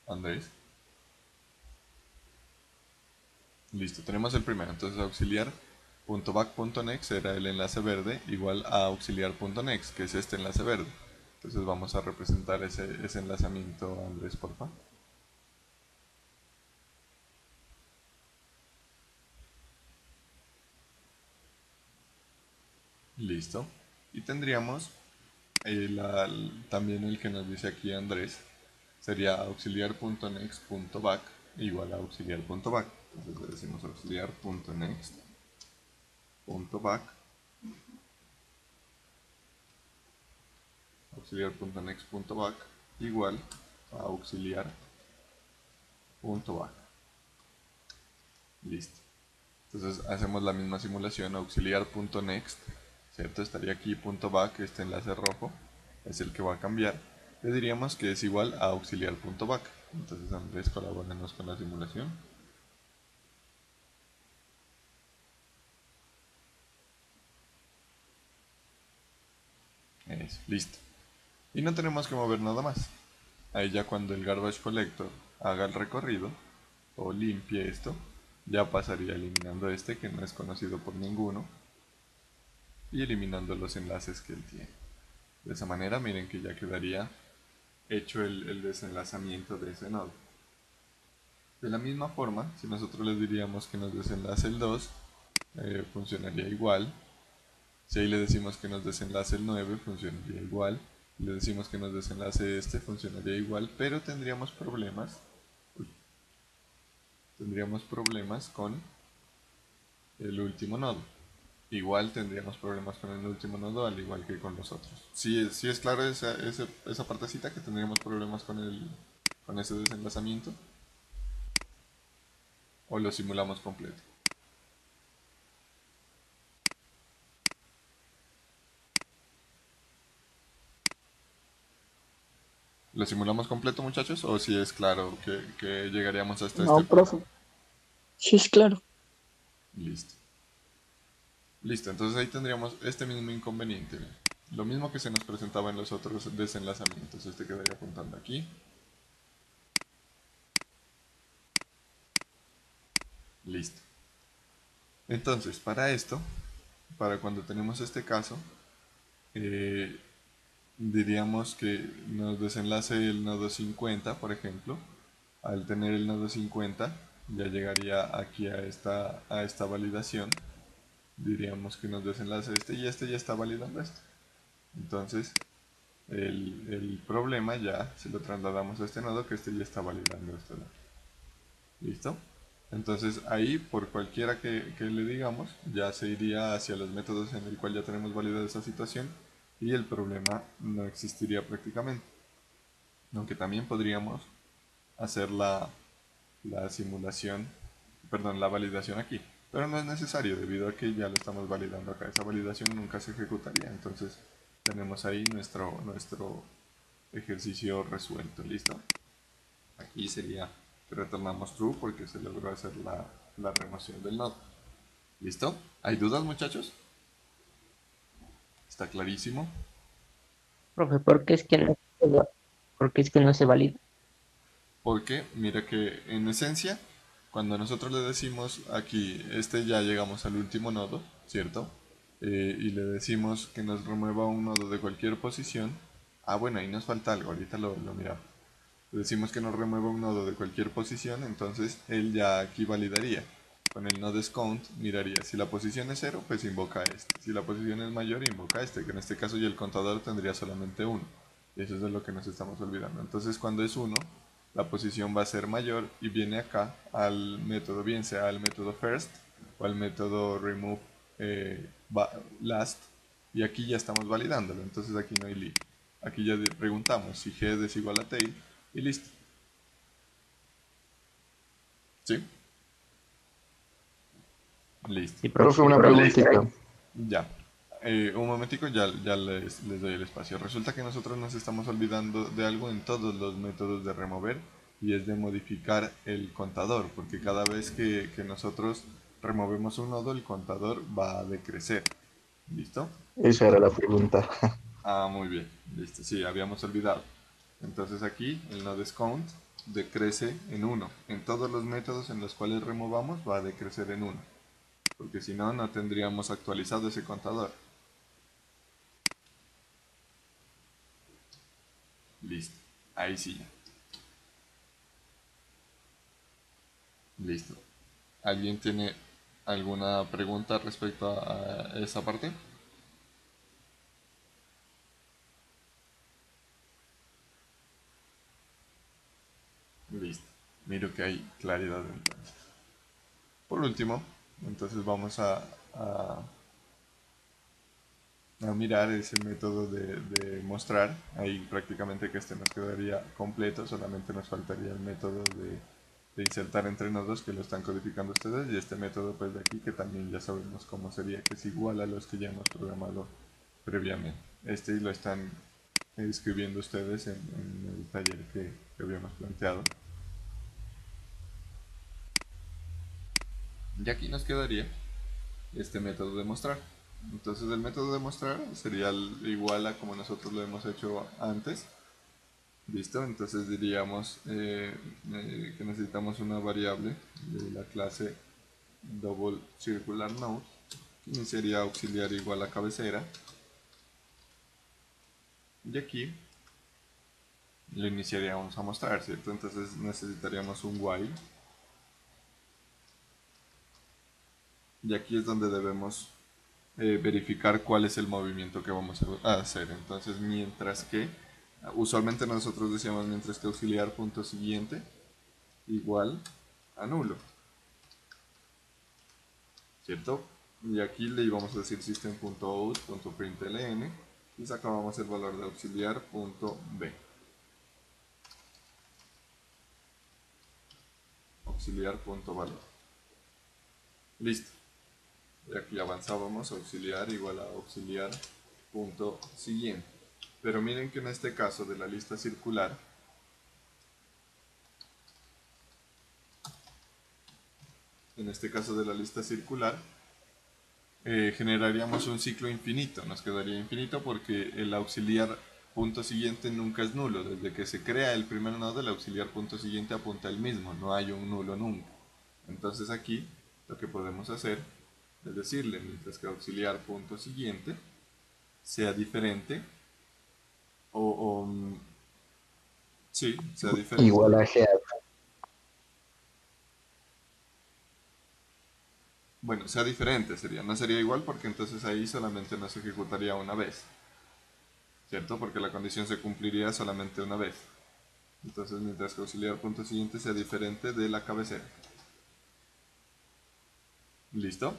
Andrés. Listo, tenemos el primero. Entonces auxiliar.back.next era el enlace verde igual a auxiliar.next, que es este enlace verde. Entonces vamos a representar ese enlazamiento, Andrés, por favor. Listo. Y tendríamos también el que nos dice aquí Andrés, sería auxiliar.next.back igual a auxiliar.back. Entonces le decimos auxiliar.next.back auxiliar.next.back igual a auxiliar.back. Listo. Entonces hacemos la misma simulación, auxiliar.next, ¿cierto? Estaría aquí .back, este enlace rojo, es el que va a cambiar. Le diríamos que es igual a auxiliar.back. Entonces Andrés, colabóranos con la simulación. Listo. Y no tenemos que mover nada más. Ahí ya cuando el garbage collector haga el recorrido o limpie esto, ya pasaría eliminando este que no es conocido por ninguno y eliminando los enlaces que él tiene. De esa manera miren que ya quedaría hecho el desenlazamiento de ese nodo. De la misma forma, si nosotros les diríamos que nos desenlace el 2, funcionaría igual. Si ahí le decimos que nos desenlace el 9, funcionaría igual. Si le decimos que nos desenlace este, funcionaría igual, pero tendríamos problemas. Tendríamos problemas con el último nodo. Igual tendríamos problemas con el último nodo, al igual que con los otros. Sí, es claro esa partecita, que tendríamos problemas con ese desenlazamiento. O lo simulamos completo. ¿Lo simulamos completo, muchachos? ¿O si es claro que llegaríamos hasta este No, punto? profe. Sí, es claro. Listo. Listo, entonces ahí tendríamos este mismo inconveniente. Lo mismo que se nos presentaba en los otros desenlazamientos. Este quedaría apuntando aquí. Listo. Entonces, para esto, para cuando tenemos este caso, diríamos que nos desenlace el nodo 50, por ejemplo. Al tener el nodo 50, ya llegaría aquí a esta validación. Diríamos que nos desenlace este y este ya está validando esto. Entonces, el problema ya se lo trasladamos a este nodo, que este ya está validando este nodo. ¿Listo? Entonces ahí, por cualquiera que le digamos, ya se iría hacia los métodos en el cual ya tenemos validada esa situación y el problema no existiría prácticamente. Aunque también podríamos hacer la simulación, perdón, la validación aquí. Pero no es necesario debido a que ya lo estamos validando acá. Esa validación nunca se ejecutaría. Entonces tenemos ahí nuestro ejercicio resuelto. ¿Listo? Aquí sería que retornamos true porque se logró hacer la remoción del nodo. ¿Listo? ¿Hay dudas, muchachos? ¿Está clarísimo? Profe, ¿por qué es que no, por qué es que no se valida? Porque mira que en esencia, cuando nosotros le decimos aquí, ya llegamos al último nodo, ¿cierto? Y le decimos que nos remueva un nodo de cualquier posición. Ah, bueno, ahí nos falta algo, ahorita lo miramos. Le decimos que nos remueva un nodo de cualquier posición, entonces él ya aquí validaría. Con el nodes count miraría, si la posición es 0, pues invoca este. Si la posición es mayor, invoca este, que en este caso ya el contador tendría solamente 1. Y eso es de lo que nos estamos olvidando. Entonces cuando es 1, la posición va a ser mayor y viene acá al método, bien sea al método first o al método remove last, y aquí ya estamos validándolo, entonces aquí no hay lío. Aquí ya preguntamos si head es igual a tail y listo. ¿Sí? Listo. Sí, Profe, una preguntita. Ya. Un momentico, ya les doy el espacio. Resulta que nosotros nos estamos olvidando de algo en todos los métodos de remover, y es de modificar el contador, porque cada vez que nosotros removemos un nodo, el contador va a decrecer. ¿Listo? Esa era la pregunta. Ah, muy bien. Listo. Sí, habíamos olvidado. Entonces aquí el nodes count decrece en 1. En todos los métodos en los cuales removamos va a decrecer en 1. Porque si no, no tendríamos actualizado ese contador. Listo. Ahí sí. Listo. ¿Alguien tiene alguna pregunta respecto a esa parte? Listo. Miro que hay claridad entonces. Por último, entonces vamos a mirar ese método de mostrar. Ahí prácticamente que este nos quedaría completo, solamente nos faltaría el método de insertar entre nodos, que lo están codificando ustedes, y este método pues de aquí, que también ya sabemos cómo sería, que es igual a los que ya hemos programado previamente. Este lo están escribiendo ustedes en el taller que habíamos planteado. Y aquí nos quedaría este método de mostrar. Entonces el método de mostrar sería igual a como nosotros lo hemos hecho antes. ¿Listo? Entonces diríamos que necesitamos una variable de la clase double circular node, que iniciaría auxiliar igual a cabecera. Y aquí lo iniciaríamos a mostrar, ¿cierto? Entonces necesitaríamos un while. Y aquí es donde debemos verificar cuál es el movimiento que vamos a hacer. Entonces, mientras que, usualmente nosotros decíamos mientras que auxiliar punto siguiente igual a nulo, ¿cierto? Y aquí le íbamos a decir system.out.println y sacábamos el valor de auxiliar.b. Auxiliar.valor. Listo. Y aquí avanzábamos auxiliar igual a auxiliar punto siguiente. Pero miren que en este caso de la lista circular, generaríamos un ciclo infinito. Nos quedaría infinito porque el auxiliar punto siguiente nunca es nulo. Desde que se crea el primer nodo, el auxiliar punto siguiente apunta al mismo. No hay un nulo nunca. Entonces aquí lo que podemos hacer es decirle, mientras que auxiliar punto siguiente sea diferente sí, sea diferente. Igual a head. Bueno, sea diferente sería, no sería igual porque entonces ahí solamente nos ejecutaría una vez. ¿cierto? Porque la condición se cumpliría solamente una vez. Entonces, mientras que auxiliar punto siguiente sea diferente de la cabecera. ¿Listo?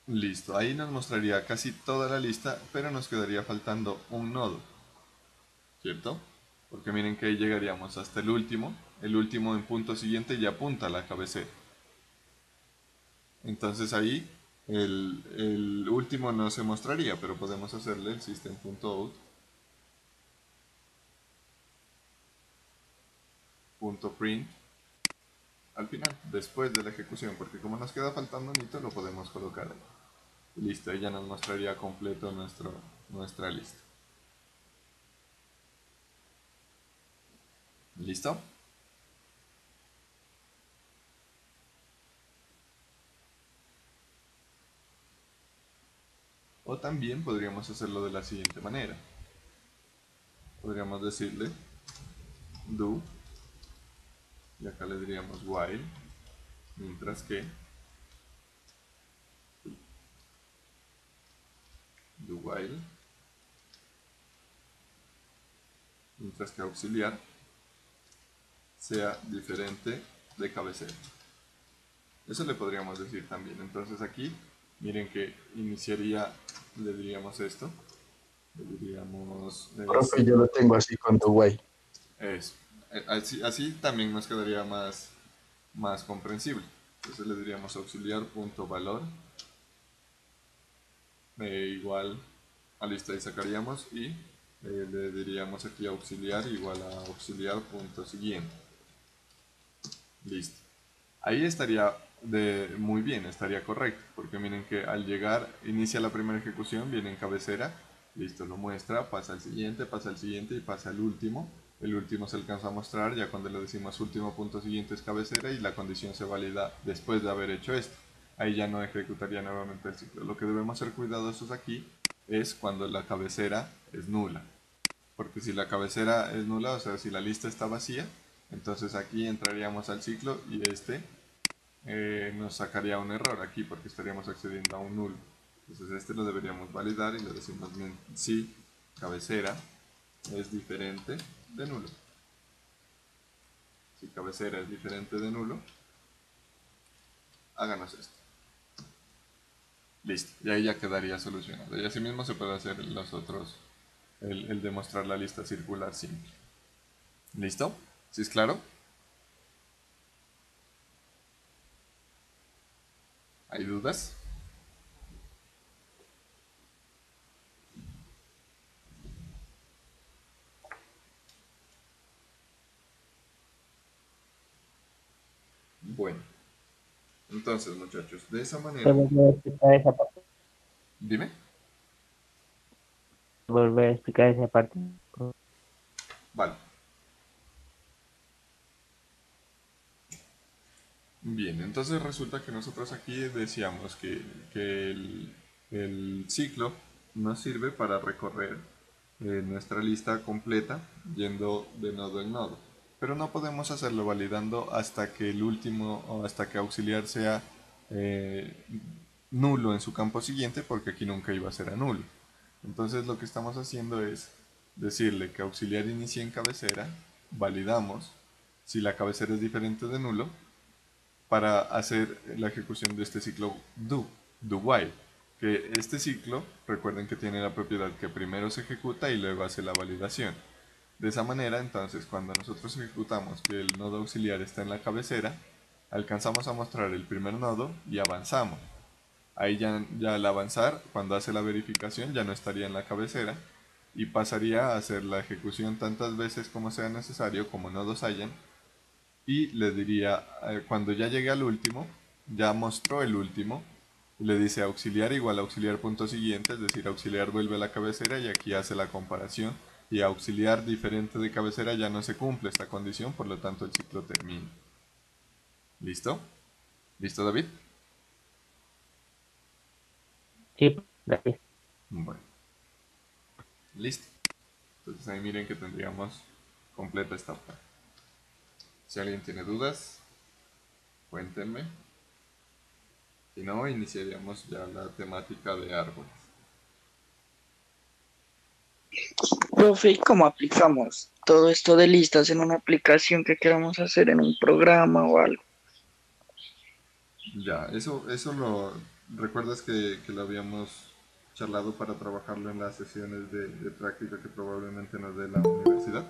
Listo, ahí nos mostraría casi toda la lista, pero nos quedaría faltando un nodo, ¿cierto? Porque miren que ahí llegaríamos hasta el último en punto siguiente ya apunta a la cabecera. Entonces ahí el último no se mostraría, pero podemos hacerle el system.out .print al final, después de la ejecución, porque como nos queda faltando un hito, lo podemos colocar ahí. Y listo, ahí ya nos mostraría completo nuestra lista. ¿Listo? O también podríamos hacerlo de la siguiente manera. Podríamos decirle do, y acá le diríamos while, mientras que do while, mientras que auxiliar sea diferente de cabecera. Eso le podríamos decir también. Entonces aquí, miren que iniciaría, le diríamos esto, le diríamos Profe, yo lo tengo así con tu güey. eso. Así también nos quedaría más comprensible. Entonces le diríamos auxiliar.valor igual a lista y sacaríamos y le diríamos aquí auxiliar igual a auxiliar.siguiente. Listo. Ahí estaría muy bien, estaría correcto, porque miren que al llegar, inicia la primera ejecución, viene en cabecera, listo, lo muestra, pasa al siguiente y pasa al último. El último se alcanza a mostrar ya cuando le decimos último punto siguiente es cabecera y la condición se valida después de haber hecho esto. Ahí ya no ejecutaría nuevamente el ciclo. Lo que debemos ser cuidadosos aquí es cuando la cabecera es nula. Porque si la cabecera es nula, o sea, si la lista está vacía, entonces aquí entraríamos al ciclo y nos sacaría un error aquí porque estaríamos accediendo a un nulo. Entonces este lo deberíamos validar y le decimos si cabecera es diferente de nulo. Si cabecera es diferente de nulo, háganos esto. Listo, y ahí ya quedaría solucionado. Y así mismo se puede hacer los otros, el demostrar la lista circular simple. ¿Listo? ¿Sí es claro? ¿Hay dudas? Bueno, entonces muchachos, de esa manera, Volver a explicar esa parte. dime. Volver a explicar esa parte. Vale. Bien, entonces resulta que nosotros aquí decíamos que el ciclo nos sirve para recorrer nuestra lista completa yendo de nodo en nodo. Pero no podemos hacerlo validando hasta que el último o hasta que auxiliar sea eh, nulo en su campo siguiente porque aquí nunca iba a ser a nulo. Entonces lo que estamos haciendo es decirle que auxiliar inicie en cabecera, validamos si la cabecera es diferente de nulo para hacer la ejecución de este ciclo do while, que este ciclo, recuerden que tiene la propiedad que primero se ejecuta y luego hace la validación. De esa manera, entonces, cuando nosotros ejecutamos que el nodo auxiliar está en la cabecera, alcanzamos a mostrar el primer nodo y avanzamos. Ahí ya al avanzar, cuando hace la verificación, ya no estaría en la cabecera y pasaría a hacer la ejecución tantas veces como sea necesario, como nodos hayan, y le diría, cuando ya llegue al último, ya mostró el último, le dice auxiliar igual a auxiliar punto siguiente, es decir, auxiliar vuelve a la cabecera y aquí hace la comparación, y auxiliar diferente de cabecera ya no se cumple esta condición, por lo tanto el ciclo termina. ¿Listo? ¿Listo, David? Sí, gracias. Bueno, listo. Entonces ahí miren que tendríamos completa esta parte. Si alguien tiene dudas, Cuéntenme. Si no, iniciaríamos ya la temática de árboles. Profe, ¿y cómo aplicamos todo esto de listas en una aplicación que queramos hacer en un programa o algo? Ya, eso lo recuerdas que lo habíamos charlado para trabajarlo en las sesiones de práctica que probablemente nos dé la universidad.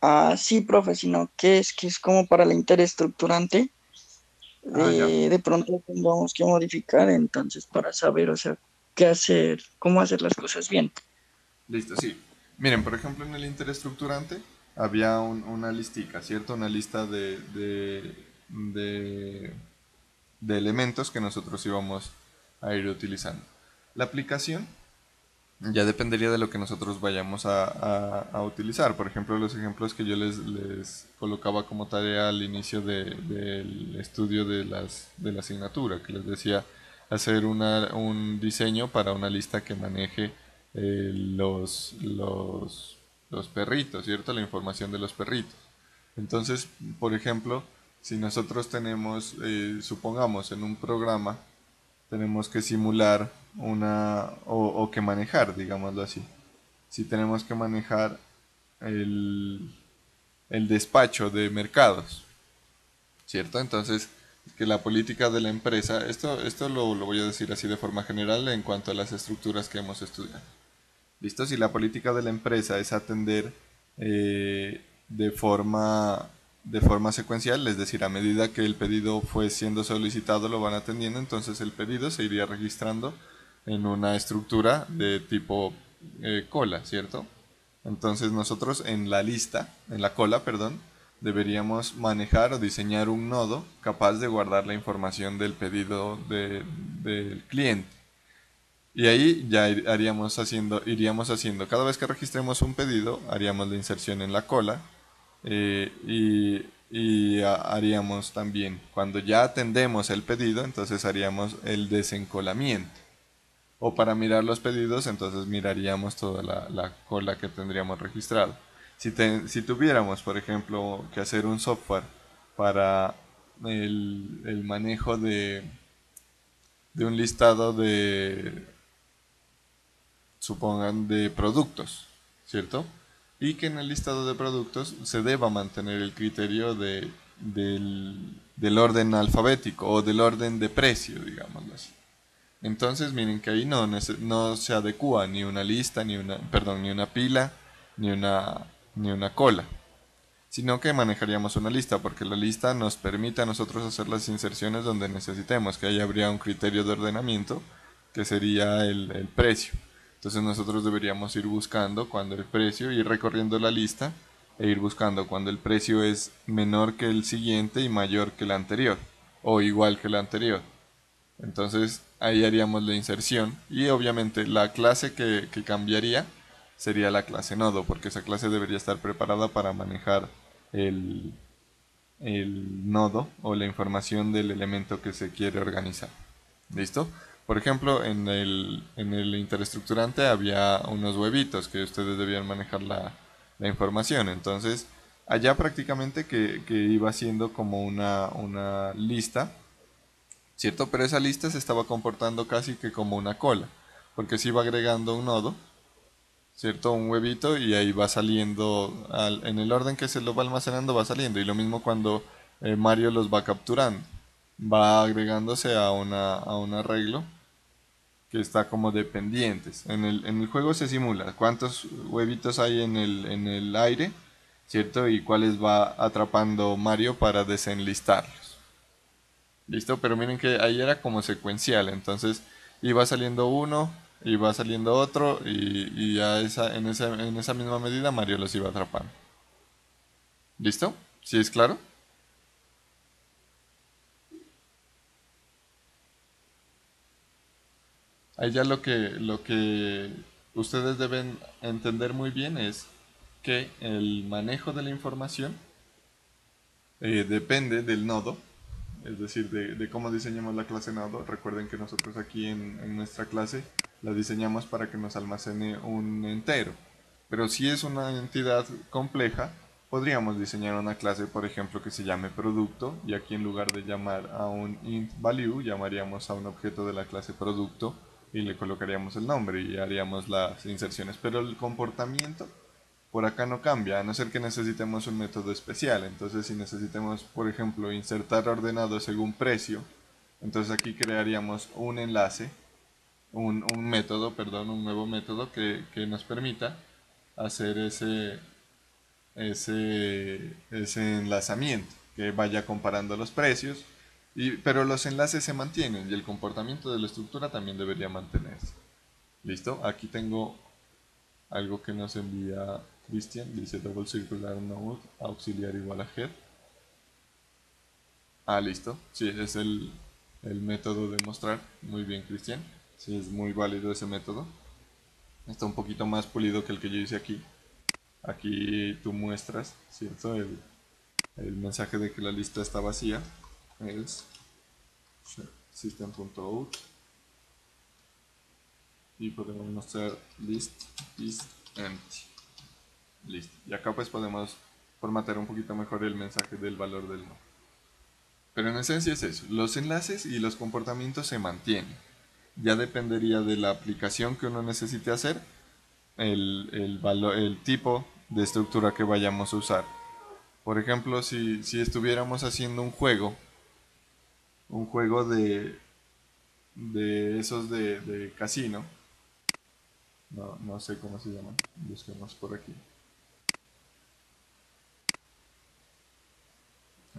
Ah, sí, profe, sino que es como para el interesestructurante. Ah, ya. De pronto tengamos que modificar, entonces para saber, o sea, qué hacer, cómo hacer las cosas bien. Listo, sí. Miren, por ejemplo, en el interesestructurante había una listica, ¿cierto? Una lista de, de elementos que nosotros íbamos a ir utilizando. La aplicación ya dependería de lo que nosotros vayamos a utilizar. Por ejemplo, los ejemplos que yo les colocaba como tarea al inicio del estudio de la asignatura, que les decía hacer un diseño para una lista que maneje los perritos, ¿cierto? La información de los perritos. Entonces, por ejemplo, si nosotros tenemos, supongamos en un programa, tenemos que simular o que manejar, digámoslo así. Si tenemos que manejar el, el despacho de mercados, ¿cierto? Entonces, que la política de la empresa, esto lo voy a decir así de forma general en cuanto a las estructuras que hemos estudiado. ¿Listo? Si la política de la empresa es atender de forma secuencial, es decir, a medida que el pedido fue siendo solicitado lo van atendiendo, entonces el pedido se iría registrando en una estructura de tipo cola, ¿cierto? Entonces nosotros en la lista, en la cola, perdón, deberíamos manejar o diseñar un nodo capaz de guardar la información del pedido del cliente. Y ahí ya iríamos haciendo, cada vez que registremos un pedido, haríamos la inserción en la cola haríamos también, cuando ya atendemos el pedido, entonces haríamos el desencolamiento. O para mirar los pedidos, entonces miraríamos toda la cola que tendríamos registrado. Si tuviéramos, por ejemplo, que hacer un software para el manejo de un listado supongan, de productos, ¿cierto? Y que en el listado de productos se deba mantener el criterio del orden alfabético o del orden de precio, digámoslo así. Entonces miren que ahí no se adecua ni una lista, ni una pila, ni una cola, sino que manejaríamos una lista, porque la lista nos permite a nosotros hacer las inserciones donde necesitemos, que ahí habría un criterio de ordenamiento, que sería el precio. Entonces nosotros deberíamos ir buscando cuando el precio, ir recorriendo la lista e ir buscando cuando el precio es menor que el siguiente y mayor que el anterior, o igual que el anterior. Entonces ahí haríamos la inserción y obviamente la clase que cambiaría sería la clase nodo, porque esa clase debería estar preparada para manejar el, el nodo o la información del elemento que se quiere organizar. ¿Listo? Por ejemplo, en el interesestructurante había unos huevitos que ustedes debían manejar la información. Entonces, allá prácticamente que iba siendo como una lista, ¿cierto? Pero esa lista se estaba comportando casi que como una cola, porque se iba agregando un nodo, ¿cierto? Un huevito y ahí va saliendo, en el orden que se lo va almacenando va saliendo. Y lo mismo cuando Mario los va capturando, va agregándose a un arreglo que está como dependientes. En el juego se simula cuántos huevitos hay en el aire, ¿cierto? Y cuáles va atrapando Mario para desenlistarlos. ¿Listo? Pero miren que ahí era como secuencial, entonces iba saliendo uno, iba saliendo otro y ya en esa misma medida Mario los iba atrapando. ¿Listo? ¿Sí es claro? Ahí ya lo que ustedes deben entender muy bien es que el manejo de la información depende del nodo, es decir, de cómo diseñamos la clase nodo. Recuerden que nosotros aquí en nuestra clase la diseñamos para que nos almacene un entero, pero si es una entidad compleja, podríamos diseñar una clase, por ejemplo, que se llame producto, y aquí en lugar de llamar a un int value, llamaríamos a un objeto de la clase producto y le colocaríamos el nombre y haríamos las inserciones, pero el comportamiento por acá no cambia, a no ser que necesitemos un método especial. Entonces, si necesitemos, por ejemplo, insertar ordenado según precio, entonces aquí crearíamos un enlace, un método, perdón, un nuevo método que nos permita hacer ese enlazamiento, que vaya comparando los precios, pero los enlaces se mantienen y el comportamiento de la estructura también debería mantenerse. ¿Listo? Aquí tengo algo que nos envía Cristian, dice double circular node auxiliar igual a head. Ah, listo. Sí, es el método de mostrar. Muy bien, Cristian. Sí, es muy válido ese método. Está un poquito más pulido que el que yo hice aquí. Aquí tú muestras, ¿cierto? El mensaje de que la lista está vacía. Es system.out y podemos mostrar list is empty. Listo. Y acá pues podemos formatear un poquito mejor el mensaje del valor del no. Pero en esencia es eso. Los enlaces y los comportamientos se mantienen. Ya dependería de la aplicación que uno necesite hacer, el tipo de estructura que vayamos a usar. Por ejemplo, si estuviéramos haciendo un juego de esos de casino, no sé cómo se llaman, busquemos por aquí.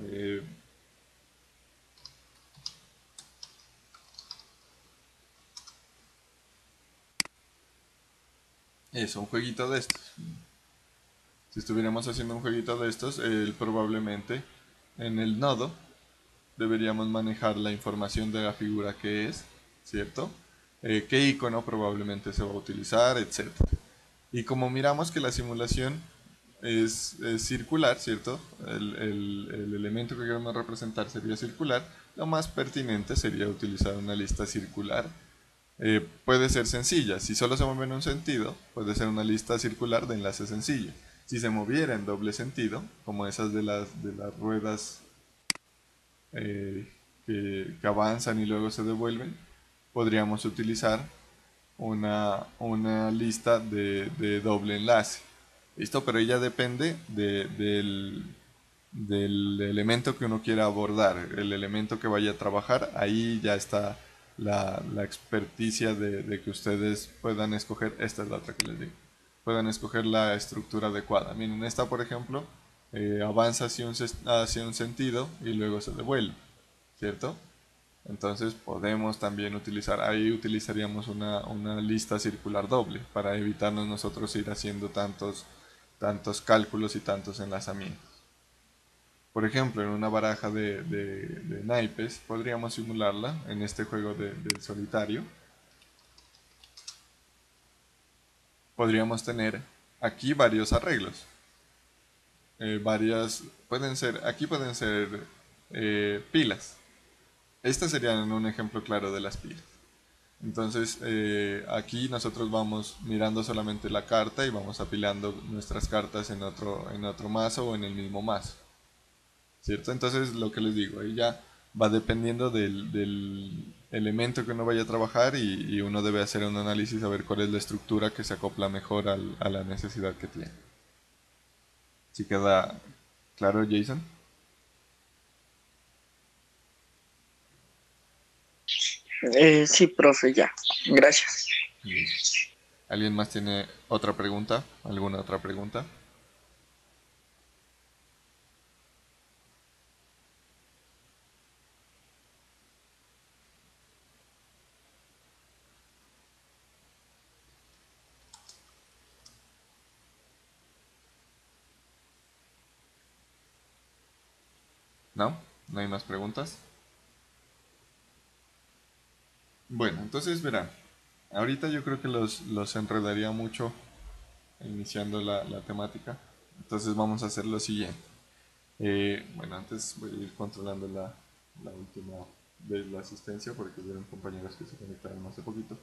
Eh, un jueguito de estos. Si estuviéramos haciendo un jueguito de estos, probablemente en el nodo deberíamos manejar la información de la figura que es, ¿cierto? Qué icono probablemente se va a utilizar, etc. Y como miramos que la simulación es circular, ¿cierto? El elemento que queremos representar sería circular, lo más pertinente sería utilizar una lista circular. Puede ser sencilla, si solo se mueve en un sentido, puede ser una lista circular de enlace sencillo. Si se moviera en doble sentido, como esas de las ruedas que avanzan y luego se devuelven, podríamos utilizar una lista de doble enlace. ¿Listo? Pero ella depende del elemento que uno quiera abordar, el elemento que vaya a trabajar. Ahí ya está la experticia de que ustedes puedan escoger. Esta es la otra que les digo. Puedan escoger la estructura adecuada. Miren, esta por ejemplo avanza hacia un sentido y luego se devuelve, ¿cierto? Entonces podemos también utilizar, ahí utilizaríamos una lista circular doble para evitarnos nosotros ir haciendo tantos cálculos y tantos enlazamientos. Por ejemplo, en una baraja de naipes podríamos simularla en este juego del solitario. Podríamos tener aquí varios arreglos. Aquí pueden ser pilas. Este sería un ejemplo claro de las pilas. Entonces aquí nosotros vamos mirando solamente la carta y vamos apilando nuestras cartas en otro mazo o en el mismo mazo, ¿cierto? Entonces lo que les digo, ahí ya va dependiendo del elemento que uno vaya a trabajar y uno debe hacer un análisis a ver cuál es la estructura que se acopla mejor a la necesidad que tiene. ¿Sí queda claro, Jason? Sí, profe, ya. Gracias. Listo. ¿Alguien más tiene otra pregunta? ¿Alguna otra pregunta? ¿No? ¿No hay más preguntas? Bueno, entonces verán, ahorita yo creo que los enredaría mucho iniciando la temática. Entonces vamos a hacer lo siguiente. Bueno, antes voy a ir controlando la última vez la asistencia porque hubieron compañeros que se conectaron hace poquito.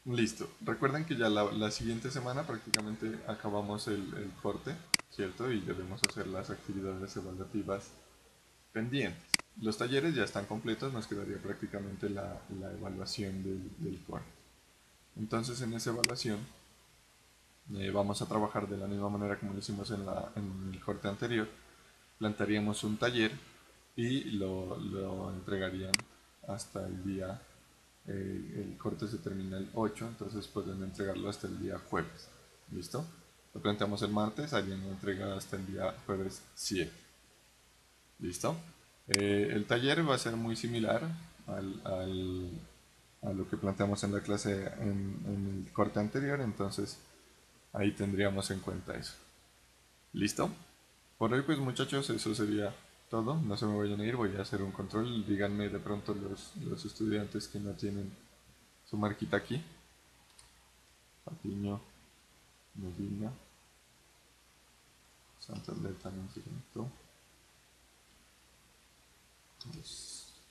Listo. Recuerden que ya la siguiente semana prácticamente acabamos el corte, ¿cierto? Y debemos hacer las actividades evaluativas pendientes. Los talleres ya están completos, nos quedaría prácticamente la evaluación del corte. Entonces en esa evaluación vamos a trabajar de la misma manera como lo hicimos en el corte anterior. Plantearíamos un taller y lo entregarían hasta el día, el corte se termina el 8, entonces pueden entregarlo hasta el día jueves. ¿Listo? Lo planteamos el martes, harían una entrega hasta el día jueves 7. ¿Listo? El taller va a ser muy similar a lo que planteamos en la clase en el corte anterior, entonces ahí tendríamos en cuenta eso. ¿Listo? Por hoy pues muchachos, eso sería todo. No se me vayan a ir, voy a hacer un control. Díganme de pronto los estudiantes que no tienen su marquita aquí. Patiño, Medina, Santander también se conectó.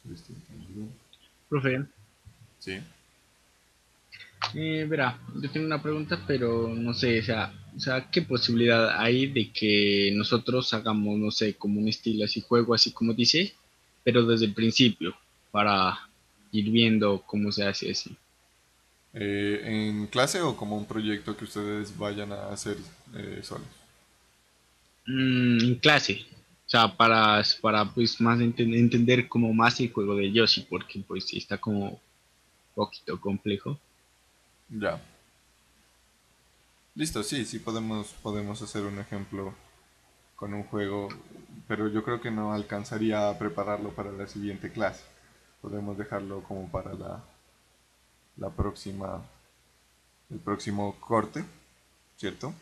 Cristian también. Profe, Sí. verá, yo tengo una pregunta, pero no sé, o sea, ¿qué posibilidad hay de que nosotros hagamos, no sé, como un estilo así, juego así como dice, pero desde el principio, para ir viendo cómo se hace así? ¿En clase o como un proyecto que ustedes vayan a hacer solos? En clase, o sea, para pues más entender como más el juego de Yoshi, porque pues sí está como un poquito complejo. Ya. Listo, sí, sí podemos hacer un ejemplo con un juego, pero yo creo que no alcanzaría a prepararlo para la siguiente clase. Podemos dejarlo como para la próxima, el próximo corte, ¿cierto?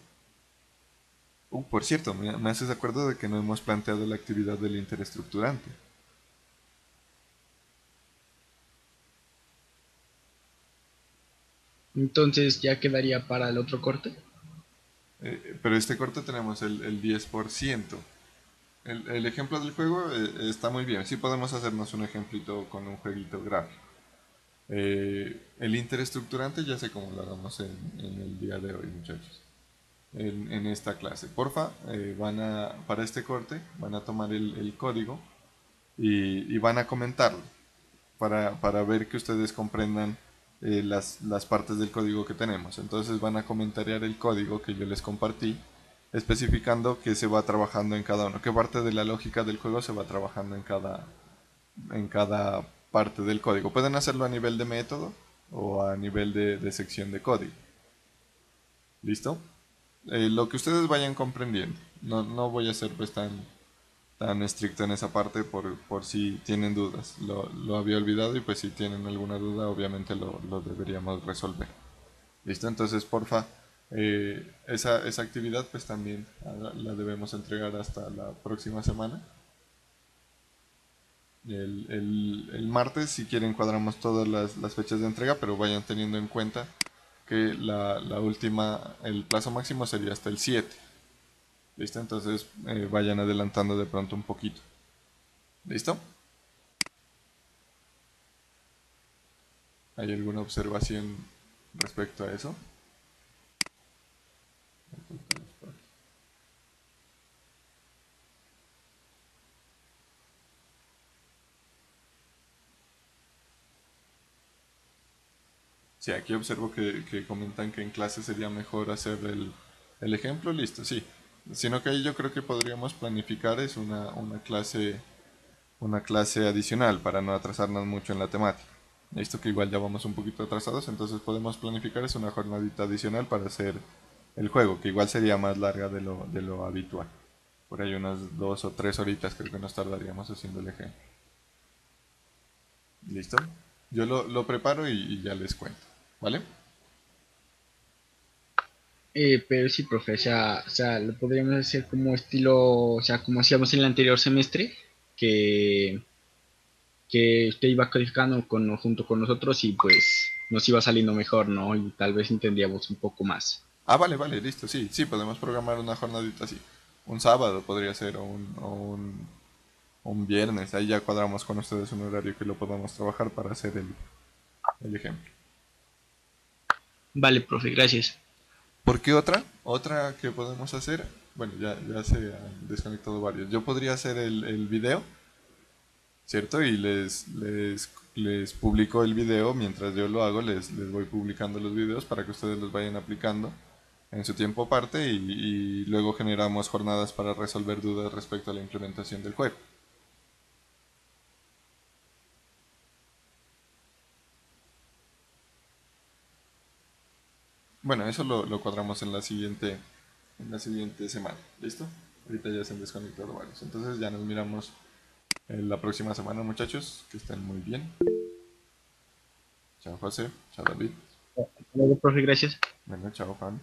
Por cierto, me haces acuerdo de que no hemos planteado la actividad del interesestructurante. Entonces ya quedaría para el otro corte. Pero este corte tenemos el 10%. El ejemplo del juego está muy bien. Sí podemos hacernos un ejemplito con un jueguito gráfico. El interesestructurante ya sé cómo lo hagamos en el día de hoy, muchachos. En esta clase. Porfa, para este corte van a tomar el código y van a comentarlo para ver que ustedes comprendan las partes del código que tenemos. Entonces van a comentariar el código que yo les compartí, especificando qué se va trabajando en cada uno, qué parte de la lógica del juego se va trabajando en cada parte del código. Pueden hacerlo a nivel de método o a nivel de sección de código. ¿Listo? Lo que ustedes vayan comprendiendo. No voy a ser pues tan estricto en esa parte por si tienen dudas. Lo había olvidado y pues si tienen alguna duda obviamente lo deberíamos resolver. ¿Listo? Entonces porfa, esa actividad pues también la debemos entregar hasta la próxima semana. El martes si quieren cuadramos todas las fechas de entrega, pero vayan teniendo en cuenta que el plazo máximo sería hasta el 7. ¿Listo? Entonces vayan adelantando de pronto un poquito. ¿Listo? ¿Hay alguna observación respecto a eso? Sí, aquí observo que comentan que en clase sería mejor hacer el ejemplo, listo, sí. Sino que ahí yo creo que podríamos planificar es una clase adicional para no atrasarnos mucho en la temática. Listo que igual ya vamos un poquito atrasados, entonces podemos planificar es una jornadita adicional para hacer el juego, que igual sería más larga de lo habitual. Por ahí unas 2 o 3 horitas creo que nos tardaríamos haciendo el ejemplo. ¿Listo? Yo lo preparo y ya les cuento. ¿Vale? Pero sí, profe, o sea, lo podríamos hacer como estilo, o sea, como hacíamos en el anterior semestre, que, que usted iba calificando junto con nosotros y pues nos iba saliendo mejor, ¿no? Y tal vez entendíamos un poco más. Ah, vale, vale, listo. Sí, sí, podemos programar una jornadita así. Un sábado podría ser o un viernes. Ahí ya cuadramos con ustedes un horario que lo podamos trabajar para hacer el ejemplo. Vale, profe, gracias. ¿Por qué otra? Otra que podemos hacer, bueno, ya se han desconectado varios. Yo podría hacer el video, ¿cierto? Y les publico el video mientras yo lo hago, les voy publicando los videos para que ustedes los vayan aplicando en su tiempo aparte y luego generamos jornadas para resolver dudas respecto a la implementación del juego. Bueno, eso lo cuadramos en la siguiente semana. ¿Listo? Ahorita ya se han desconectado varios. Entonces ya nos miramos la próxima semana, muchachos. Que estén muy bien. Chao, José. Chao, David. Luego, profe, gracias. Bueno, chao, Juan.